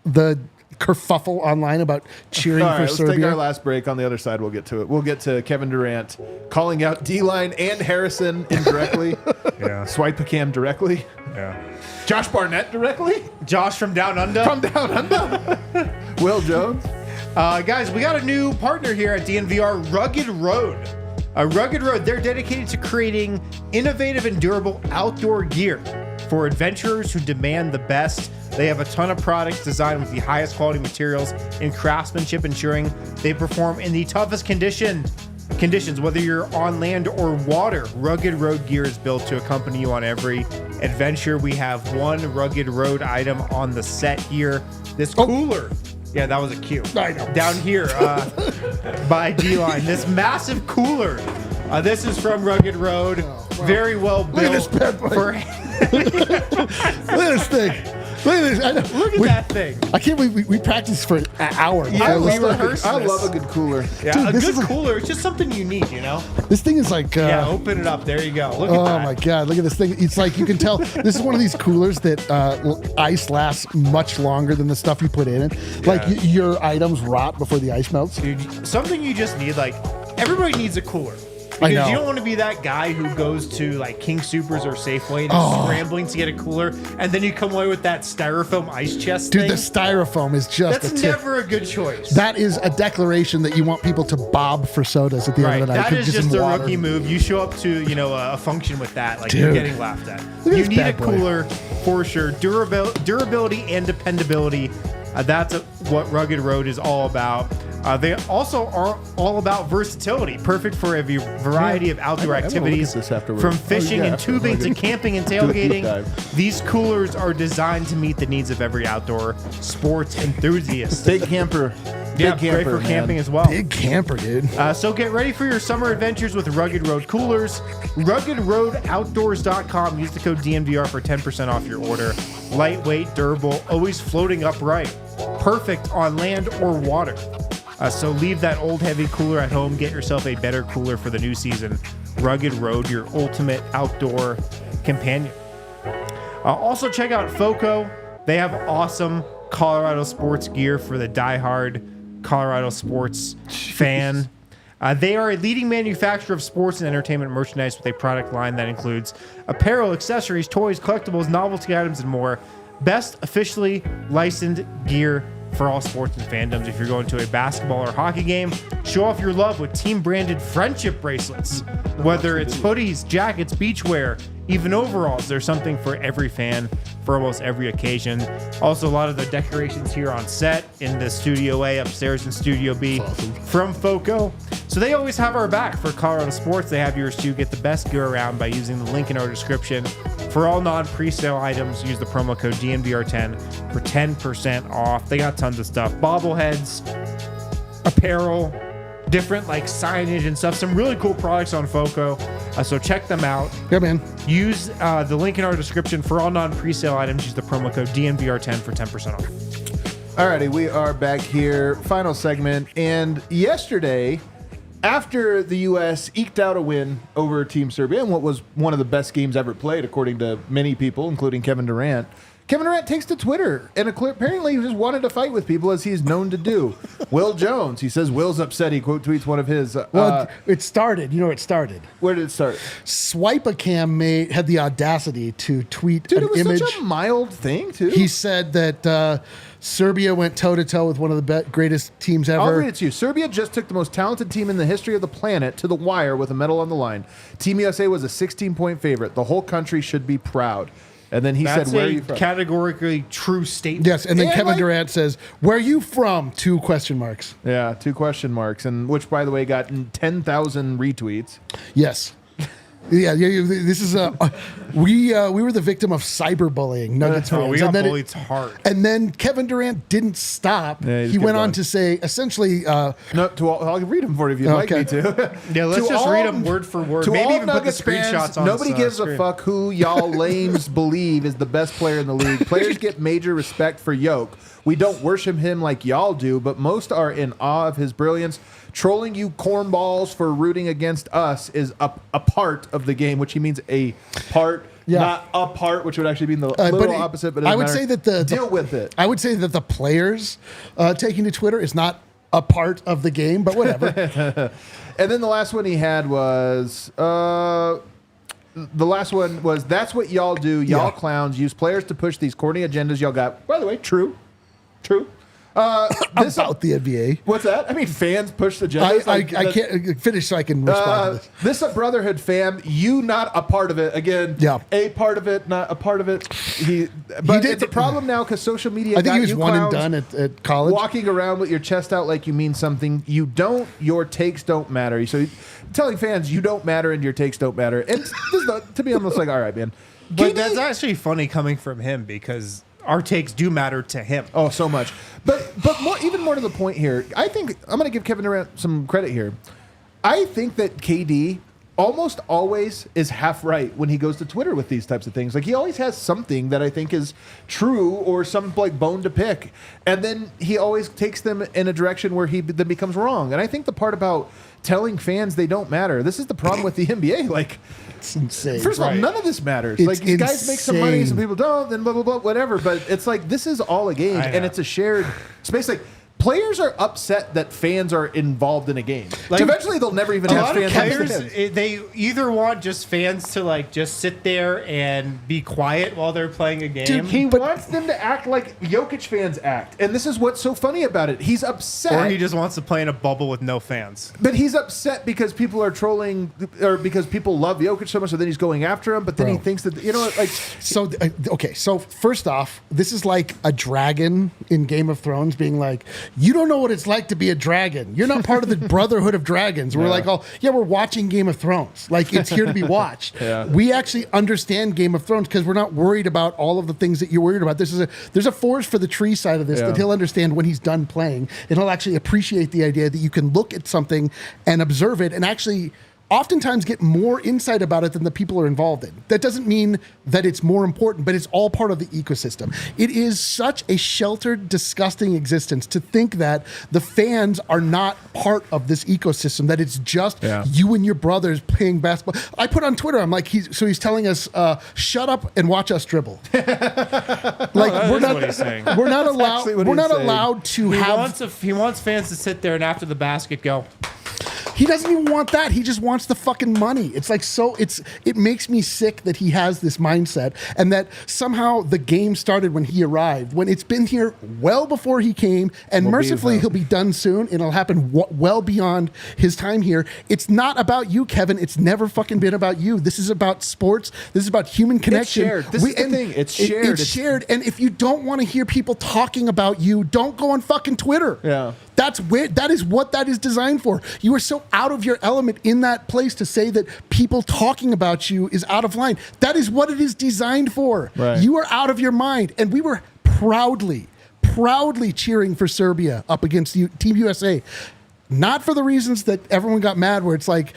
The kerfuffle online about cheering All right, for let's take Serbia. our last break. On the other side, we'll get to it. We'll get to Kevin Durant calling out D-Line and Harrison indirectly. Yeah. Swipecam directly. Yeah. Josh Barnett directly. Josh from Down Under. From down under. Will Jones. Guys, we got a new partner here at DNVR, Rugged Road. Rugged Road, they're dedicated to creating innovative and durable outdoor gear for adventurers who demand the best. They have a ton of products designed with the highest quality materials and craftsmanship, ensuring they perform in the toughest conditions, whether you're on land or water. Rugged Road gear is built to accompany you on every adventure. We have one Rugged Road item on the set here. This cooler. Yeah, that was a cue. I know. Down here by D-Line. This massive cooler. This is from Rugged Road. Wow. Very well built. Look at this bad boy. Look at this thing. Look at this. I know. Look at that thing. I can't believe we practiced for an hour. Yeah, before we this. rehearsed I this. love a good cooler. Yeah, Dude, a this good is a- cooler. It's just something you need, you know? This thing is like. Yeah, open it up. There you go. Look at Oh that. my God! Look at this thing. It's like you can tell this is one of these coolers that ice lasts much longer than the stuff you put in it. Like your items rot before the ice melts. Dude, something you just need, like, everybody needs a cooler. I Because know. you don't want to be that guy who goes to like King Supers or Safeway and is scrambling to get a cooler, and then you come away with that styrofoam ice chest Dude, thing. the styrofoam is just That's a tip. never a good choice. That is a declaration that you want people to bob for sodas at the Right, end of the night. that is just in a water. rookie move. You show up to a function with that, like you're Dude. getting laughed at. Look at You this need a bad boy. cooler for sure. Durability and dependability. That's what Rugged Road is all about. They also are all about versatility, perfect for a variety of outdoor I'm gonna look activities, at this afterwards. from fishing Oh, yeah, and tubing to after. camping and Do a deep tailgating. dive. These coolers are designed to meet the needs of every outdoor sports enthusiast. Big camper. Yeah, Big camper, great for man. camping as well. Big camper, dude. So get ready for your summer adventures with Rugged Road coolers. RuggedRoadOutdoors.com. Use the code DNVR for 10% off your order. Lightweight, durable, always floating upright. Perfect on land or water. So leave that old heavy cooler at home. Get yourself a better cooler for the new season. Rugged Road, your ultimate outdoor companion. Also check out FOCO. They have awesome Colorado sports gear for the diehard Colorado sports fan. They are a leading manufacturer of sports and entertainment merchandise with a product line that includes apparel, accessories, toys, collectibles, novelty items, and more. Best officially licensed gear for all sports and fandoms. If you're going to a basketball or hockey game, show off your love with team-branded friendship bracelets. Whether it's hoodies, jackets, beachwear, even overalls, there's something for every fan for almost every occasion. Also, a lot of the decorations here on set in the Studio A upstairs in Studio B from FOCO. So they always have our back for Colorado sports. They have yours too. Get the best gear around by using the link in our description. For all non-presale items, use the promo code DNVR10 for 10% off. They got tons of stuff. Bobbleheads, apparel, different like signage and stuff. Some really cool products on FOCO. So check them out. Yeah, man. Use the link in our description for all non-presale items. Use the promo code DNVR10 for 10% off. Alrighty, we are back here. Final segment. And yesterday, after the U.S. eked out a win over Team Serbia in what was one of the best games ever played, according to many people, including Kevin Durant, Kevin Durant takes to Twitter and apparently he just wanted to fight with people, as he's known to do. Will Jones, he says Will's upset. He quote tweets one of his. Well, it started. You know, it started. Where did it start? Swipe-A-Cam had the audacity to tweet Dude, an it was image. such a mild thing, too. He said that Serbia went toe-to-toe with one of the greatest teams ever. I'll read it to you. Serbia just took the most talented team in the history of the planet to the wire with a medal on the line. Team USA was a 16-point favorite. The whole country should be proud. And then he That's said, where are a you from? categorically true statement. Yes, and then And Kevin like- Durant says, "Where are you from?" 2 question marks. Yeah, 2 question marks, and which, by the way, got 10,000 retweets. Yes. Yeah. This is we were the victim of cyberbullying, Nuggets fans. Oh, we got and then bullied hard. and then Kevin Durant didn't stop. Yeah, he just he kept went on going. to say, essentially, No, to all, I'll read them for you if you'd like Okay. me to. Yeah, let's To just all- read them word for word. To Maybe all even put the Nuggets fans, screenshots on nobody gives screen. a fuck who y'all lames believe is the best player in the league. Players get major respect for Yoke. We don't worship him like y'all do, but most are in awe of his brilliance. Trolling you cornballs for rooting against us is a part of the game, which he means a part, Yeah. not a part, which would actually be the but little opposite. But it I doesn't would matter. say that the deal with it. I would say that the players taking to Twitter is not a part of the game, but whatever. And then the last one he had was that's what y'all do. Y'all Yeah. clowns use players to push these corny agendas y'all got. By the way, true. About the NBA. What's that? I mean, fans push the agendas. I can't finish so I can respond to this. This Brotherhood fam, you not a part of it. Again, a part of it, not a part of it. It's a problem now because social media. I think he was you one and clowns done at college. Walking around with your chest out like you mean something. You don't. Your takes don't matter. So telling fans you don't matter and your takes don't matter. And to me, I'm just like, all right, man. But that's actually funny coming from him because our takes do matter to him. Oh, so much. But even more to the point here, I think I'm going to give Kevin Durant some credit here. I think that KD almost always is half right when he goes to Twitter with these types of things. Like, he always has something that I think is true or some like bone to pick, and then he always takes them in a direction where he then becomes wrong. And I think the part about telling fans they don't matter, this is the problem with the NBA. Like, it's insane. First of all, none of this matters. It's like, these guys make some money, insane. some people don't, then blah, blah, blah, whatever. But it's like, this is all a game, and it's a shared space. Like, players are upset that fans are involved in a game. Like, eventually, they'll never even A have lot of fans. players, they either want just fans to like just sit there and be quiet while they're playing a game. Dude, he wants them to act like Jokic fans act. And this is what's so funny about it. He's upset. Or he just wants to play in a bubble with no fans. But he's upset because people are trolling, or because people love Jokic so much, so then he's going after him. But then he thinks that, like... So, okay, so first off, this is like a dragon in Game of Thrones being like, you don't know what it's like to be a dragon. You're not part of the Brotherhood of Dragons. We're like, we're watching Game of Thrones. Like, it's here to be watched. We actually understand Game of Thrones because we're not worried about all of the things that you're worried about. There's a forest for the tree side of this that he'll understand when he's done playing, and he'll actually appreciate the idea that you can look at something and observe it and actually oftentimes get more insight about it than the people are involved in. That doesn't mean that it's more important, but it's all part of the ecosystem. It is such a sheltered, disgusting existence to think that the fans are not part of this ecosystem, that it's just you and your brothers playing basketball. I put on Twitter, I'm like, he's telling us, shut up and watch us dribble. Like, we're not allowed to He wants fans to sit there and after the basket go... He doesn't even want that. He just wants the fucking money. It's like, it makes me sick that he has this mindset and that somehow the game started when he arrived, when it's been here well before he came, and mercifully he'll be done soon and it'll happen well beyond his time here. It's not about you, Kevin. It's never fucking been about you. This is about sports. This is about human connection. It's shared. This is the thing. It's shared. It's shared. And if you don't want to hear people talking about you, don't go on fucking Twitter. Yeah. That is what that is designed for. You are so out of your element in that place to say that people talking about you is out of line. That is what it is designed for. Right. You are out of your mind. And we were proudly cheering for Serbia up against Team USA. Not for the reasons that everyone got mad, where it's like,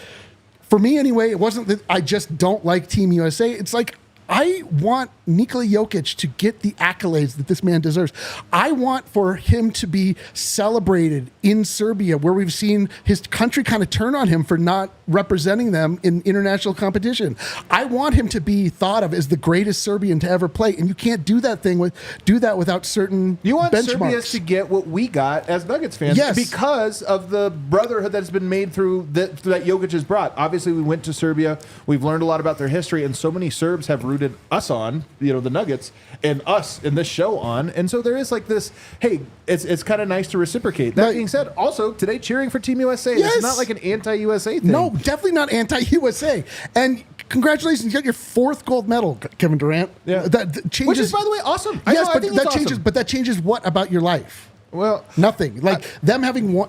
for me anyway, it wasn't that I just don't like Team USA. It's like, I want Nikola Jokic to get the accolades that this man deserves. I want for him to be celebrated in Serbia, where we've seen his country kind of turn on him for not representing them in international competition. I want him to be thought of as the greatest Serbian to ever play, and you can't do that without certain You want benchmarks. Serbia to get what we got as Nuggets fans, because of the brotherhood that's been made through that Jokic has brought. Obviously, we went to Serbia. We've learned a lot about their history, and so many Serbs have rooted us on, the Nuggets, and us in this show on. And so there is like this, hey, it's kind of nice to reciprocate. That being said, also today cheering for Team USA. Yes. This is not like an anti-USA thing. No, definitely not anti-USA. And congratulations, you got your 4th gold medal, Kevin Durant. Yeah. That changes, which is, by the way, awesome. Yes, I think that it's changes. awesome. But that changes what about your life? Well, nothing. Like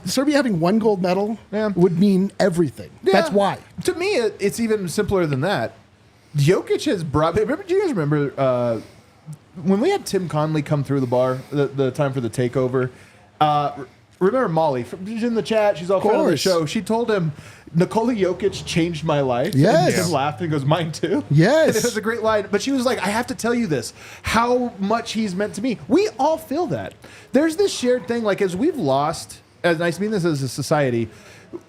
Serbia having 1 gold medal would mean everything. Yeah. That's why. To me, it's even simpler than that. Jokic has brought. Do you guys remember when we had Tim Conley come through the bar the time for the takeover? Remember Molly? She's in the chat. She's all fan of the show. She told him, Nikola Jokic changed my life. Yes. And Tim laughed and goes, mine too. Yes. And it was a great line. But she was like, I have to tell you this, how much he's meant to me. We all feel that. There's this shared thing, like, as we've lost, and I mean this as a society,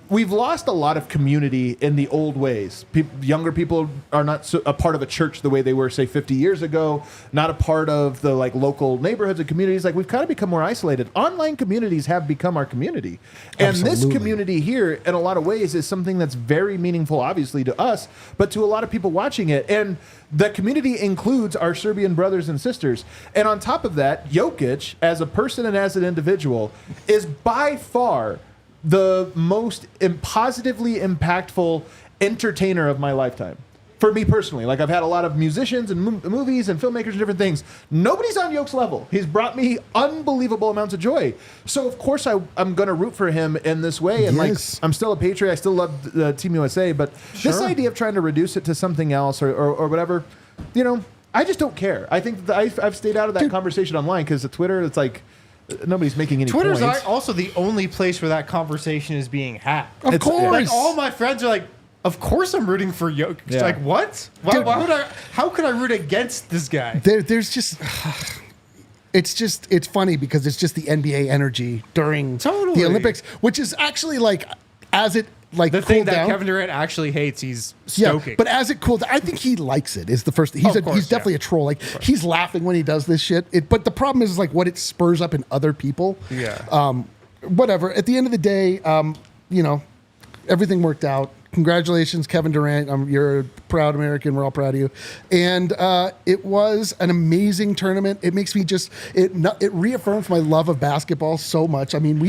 we've lost a lot of community in the old ways. Younger people are not a part of a church the way they were, say, 50 years ago. Not a part of the local neighborhoods and communities. We've kind of become more isolated. Online communities have become our community, and this community here, in a lot of ways, is something that's very meaningful, obviously to us, but to a lot of people watching it. And the community includes our Serbian brothers and sisters. And on top of that, Jokic, as a person and as an individual, is by far the most positively impactful entertainer of my lifetime. For me personally, I've had a lot of musicians and movies and filmmakers and different things. Nobody's on Yoke's level. He's brought me unbelievable amounts of joy. So of course I'm going to root for him in this way. And I'm still a Patriot. I still love Team USA. But this idea of trying to reduce it to something else or whatever, I just don't care. I think that I've stayed out of that conversation online because at Twitter, it's nobody's making any Twitter's points. also the only place where that conversation is being had. Of course. All my friends are of course I'm rooting for Jokic. Yeah. What? Why would I? How could I root against this guy? There's just... It's funny because it's just the NBA energy during the Olympics, which is actually as it the thing that down, Kevin Durant actually hates, he's stoking. Yeah, but as it cooled down, I think he likes it. Is the first thing. He's definitely a troll. He's laughing when he does this shit. But the problem is what it spurs up in other people. Yeah. Whatever. At the end of the day, everything worked out. Congratulations, Kevin Durant. You're a proud American. We're all proud of you. And it was an amazing tournament. It makes me it reaffirms my love of basketball so much. I mean,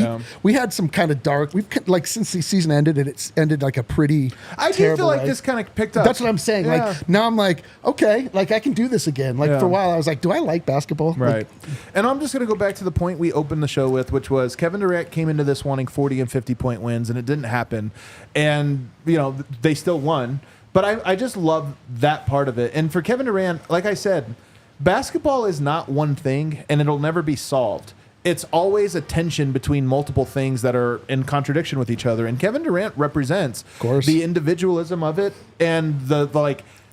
we had some kind of dark. We've since the season ended, and it's ended a pretty. I do feel like this kind of picked up. That's what I'm saying. Yeah. Now I'm okay, I can do this again. For a while I was do I like basketball? Right. And I'm just going to go back to the point we opened the show with, which was Kevin Durant came into this wanting 40 and 50-point wins, and it didn't happen. And they still won. But I just love that part of it. And for Kevin Durant, like I said, basketball is not one thing, and it'll never be solved. It's always a tension between multiple things that are in contradiction with each other. And Kevin Durant represents the individualism of it and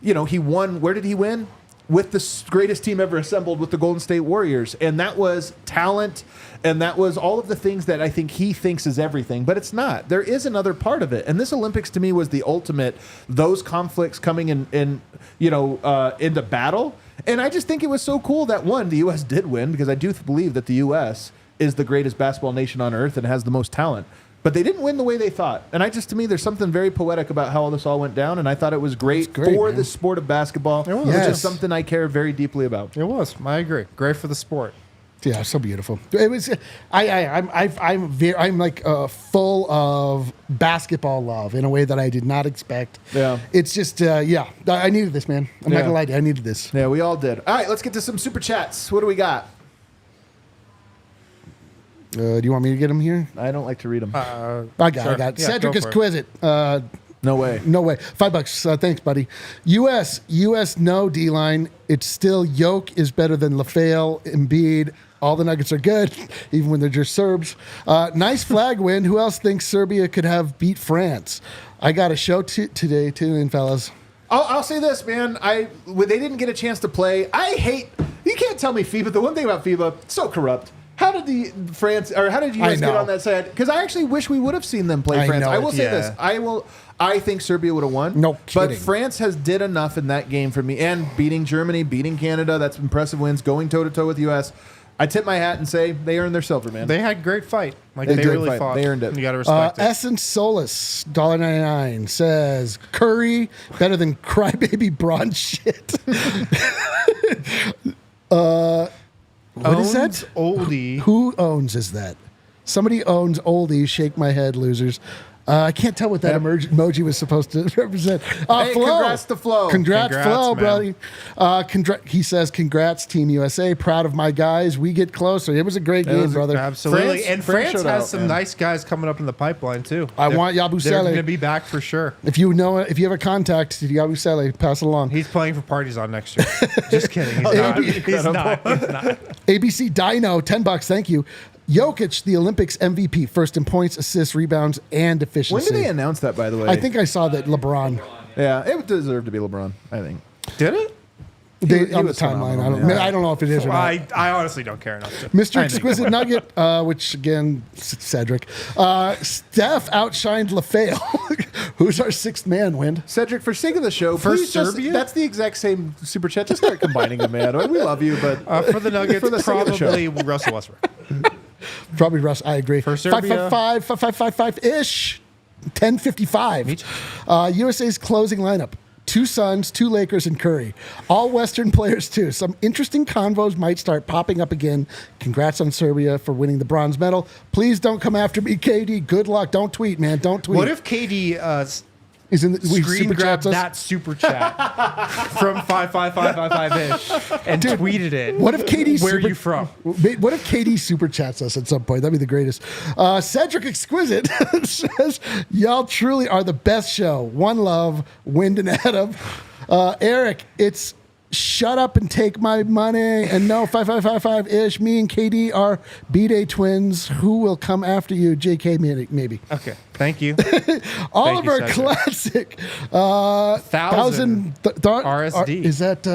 he won. Where did he win? With the greatest team ever assembled with the Golden State Warriors. And that was talent, and that was all of the things that I think he thinks is everything, but it's not. There is another part of it. And this Olympics to me was the ultimate, those conflicts coming into battle. And I just think it was so cool that, one, the U.S. did win, because I do believe that the U.S. is the greatest basketball nation on earth and has the most talent. But they didn't win the way they thought. And to me, there's something very poetic about how all this all went down. And I thought it was great for the sport of basketball, which is something I care very deeply about. It was. I agree. Great for the sport. Yeah, so beautiful. It was. I'm full of basketball love in a way that I did not expect. Yeah, it's just I needed this, man. I'm not gonna lie to you, I needed this. Yeah, we all did. All right, let's get to some super chats. What do we got? Do you want me to get them here? I don't like to read them. I got. Yeah, Cedric Exquisite. No way. $5. Thanks, buddy. U.S. no D-line. It's still Yoke is better than LaFale, Embiid. All the Nuggets are good, even when they're just Serbs. Nice flag win. Who else thinks Serbia could have beat France? I got a show today. Tune in, fellas. I'll say this, man. They didn't get a chance to play. You can't tell me FIBA. The one thing about FIBA, it's so corrupt. How did you guys get on that side? Because I actually wish we would have seen them play France. I will say this. I think Serbia would have won. No kidding. But France did enough in that game for me. And beating Germany, beating Canada, that's impressive wins. Going toe-to-toe with the U.S., I tip my hat and say they earned their silver, man. They had great fight. They really fought. They earned it. You got to respect it. Essence Solus, $1.99, says Curry better than crybaby Braun shit. What is that? Oldie. Who owns is that? Somebody owns oldie. Shake my head, losers. I can't tell what that emoji was supposed to represent. Hey, Flo. congrats to Flo. Congrats Flo, man. buddy. He says, congrats, Team USA. Proud of my guys. We get closer. It was a great game, brother. Absolutely. France has some nice guys coming up in the pipeline, too. I want Yabusele. They're going to be back for sure. If you have a contact to Yabusele, pass it along. He's playing for Partizan next year. Just kidding. He's not. ABC Dino, $10. Thank you. Jokic, the Olympics MVP, first in points, assists, rebounds, and efficiency. When did they announce that, by the way? I think I saw that LeBron. Yeah, it deserved to be LeBron, I think. Did it? On the was timeline. phenomenal, I don't know if it is or not. I honestly don't care enough to. Mr. Exquisite Nugget, which again, Cedric. Steph outshined LaFale. Who's our sixth man, Wind? Cedric, for sake of the show, For please just, Serbia? that's the exact same super chat. Just start combining them, man. We love you, but For the Nuggets, For the sake of the show. probably Russell Westbrook. Probably Russ. I agree. For Serbia. 555-ish. 10:55. USA's closing lineup. 2 Suns, 2 Lakers, and Curry. All Western players, too. Some interesting convos might start popping up again. Congrats on Serbia for winning the bronze medal. Please don't come after me, KD. Good luck. Don't tweet, man. Don't tweet. What if KD Is in the, we screen super grabbed chats us? that super chat from 55555-ish and tweeted it? What if KD Where are super, you from? What if KD super chats us at some point? That'd be the greatest. Cedric Exquisite says, "Y'all truly are the best show. One love, Wind and Adam." Eric, it's shut up and take my money. And no, 5555-ish. Me and KD are B-Day twins. Who will come after you? JK, maybe. Okay, thank you. Oliver Cedric. Classic. 1,000 RSD. Is that?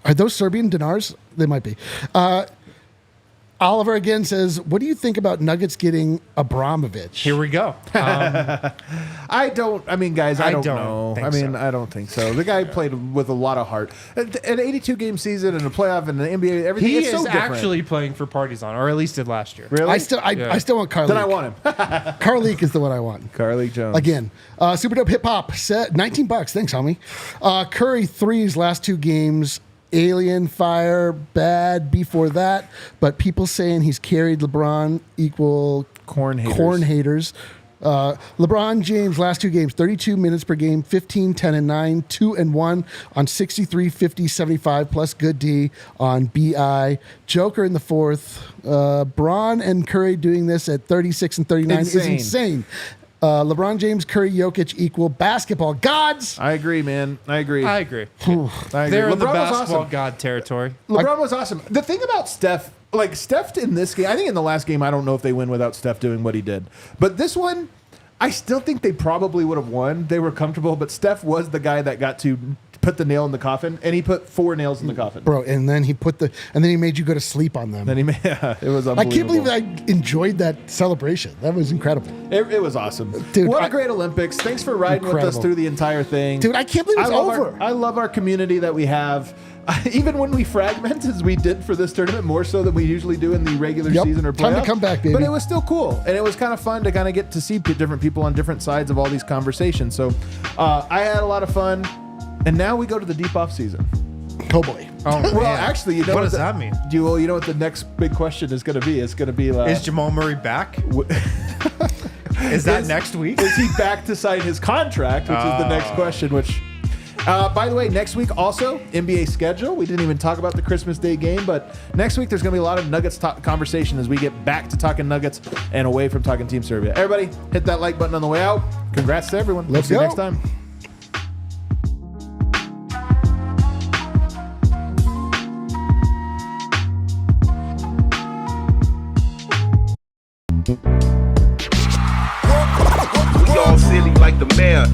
Are those Serbian dinars? They might be. Oliver again says, "What do you think about Nuggets getting Abramovich?" Here we go. I don't. I mean, guys, I don't know. think I mean, so. I don't think so. The guy played with a lot of heart. An 82-game season and a playoff and the NBA, everything. He it's is so different. actually playing for Partizan, or at least did last year. Really. I still want Carleek. Then I want him. Carleek is the one I want. Carleek Jones Again, Super Dope Hip Hop set $19. Thanks, homie. Curry threes last 2 games. Alien Fire bad before that, but people saying he's carried LeBron equal Corn haters. Corn haters. LeBron James last 2 games, 32 minutes per game, 15, 10, and 9, 2 and 1 on 63, 50, 75 plus good D on BI. Joker in the fourth. Braun and Curry doing this at 36 and 39 is insane. LeBron James, Curry, Jokic equal basketball gods. I agree, man. I agree. I agree. I agree. They're in the LeBron was basketball awesome. god territory. LeBron was awesome. The thing about Steph, like Steph in this game, I think in the last game, I don't know if they win without Steph doing what he did. But this one, I still think they probably would have won. They were comfortable, but Steph was the guy that got to put the nail in the coffin, and he put 4 nails in the coffin. Bro, and then he made you go to sleep on them. Then he made, it was I can't unbelievable. believe I enjoyed that celebration. That was incredible. It was awesome. Dude, What a great Olympics. Thanks for riding with us Incredible. through the entire thing. Dude, I can't believe it's over. I love our community that we have. Even when we fragment, as we did for this tournament, more so than we usually do in the regular Yep. season or playoffs. Time to come back, baby. But it was still cool. And it was kind of fun to kind of get to see different people on different sides of all these conversations. So I had a lot of fun. And now we go to the deep off season. Oh boy. Oh, Well, man. actually, you know what does the- that mean? You know what the next big question is going to be? It's going to be like, Is Jamal Murray back? Is that next week? Is he back to sign his contract, which is the next question, which... by the way, next week also, NBA schedule. We didn't even talk about the Christmas Day game, but next week there's going to be a lot of Nuggets conversation as we get back to talking Nuggets and away from talking Team Serbia. Everybody, hit that like button on the way out. Congrats to everyone. Let's See you go. next time. We all silly like the mayor.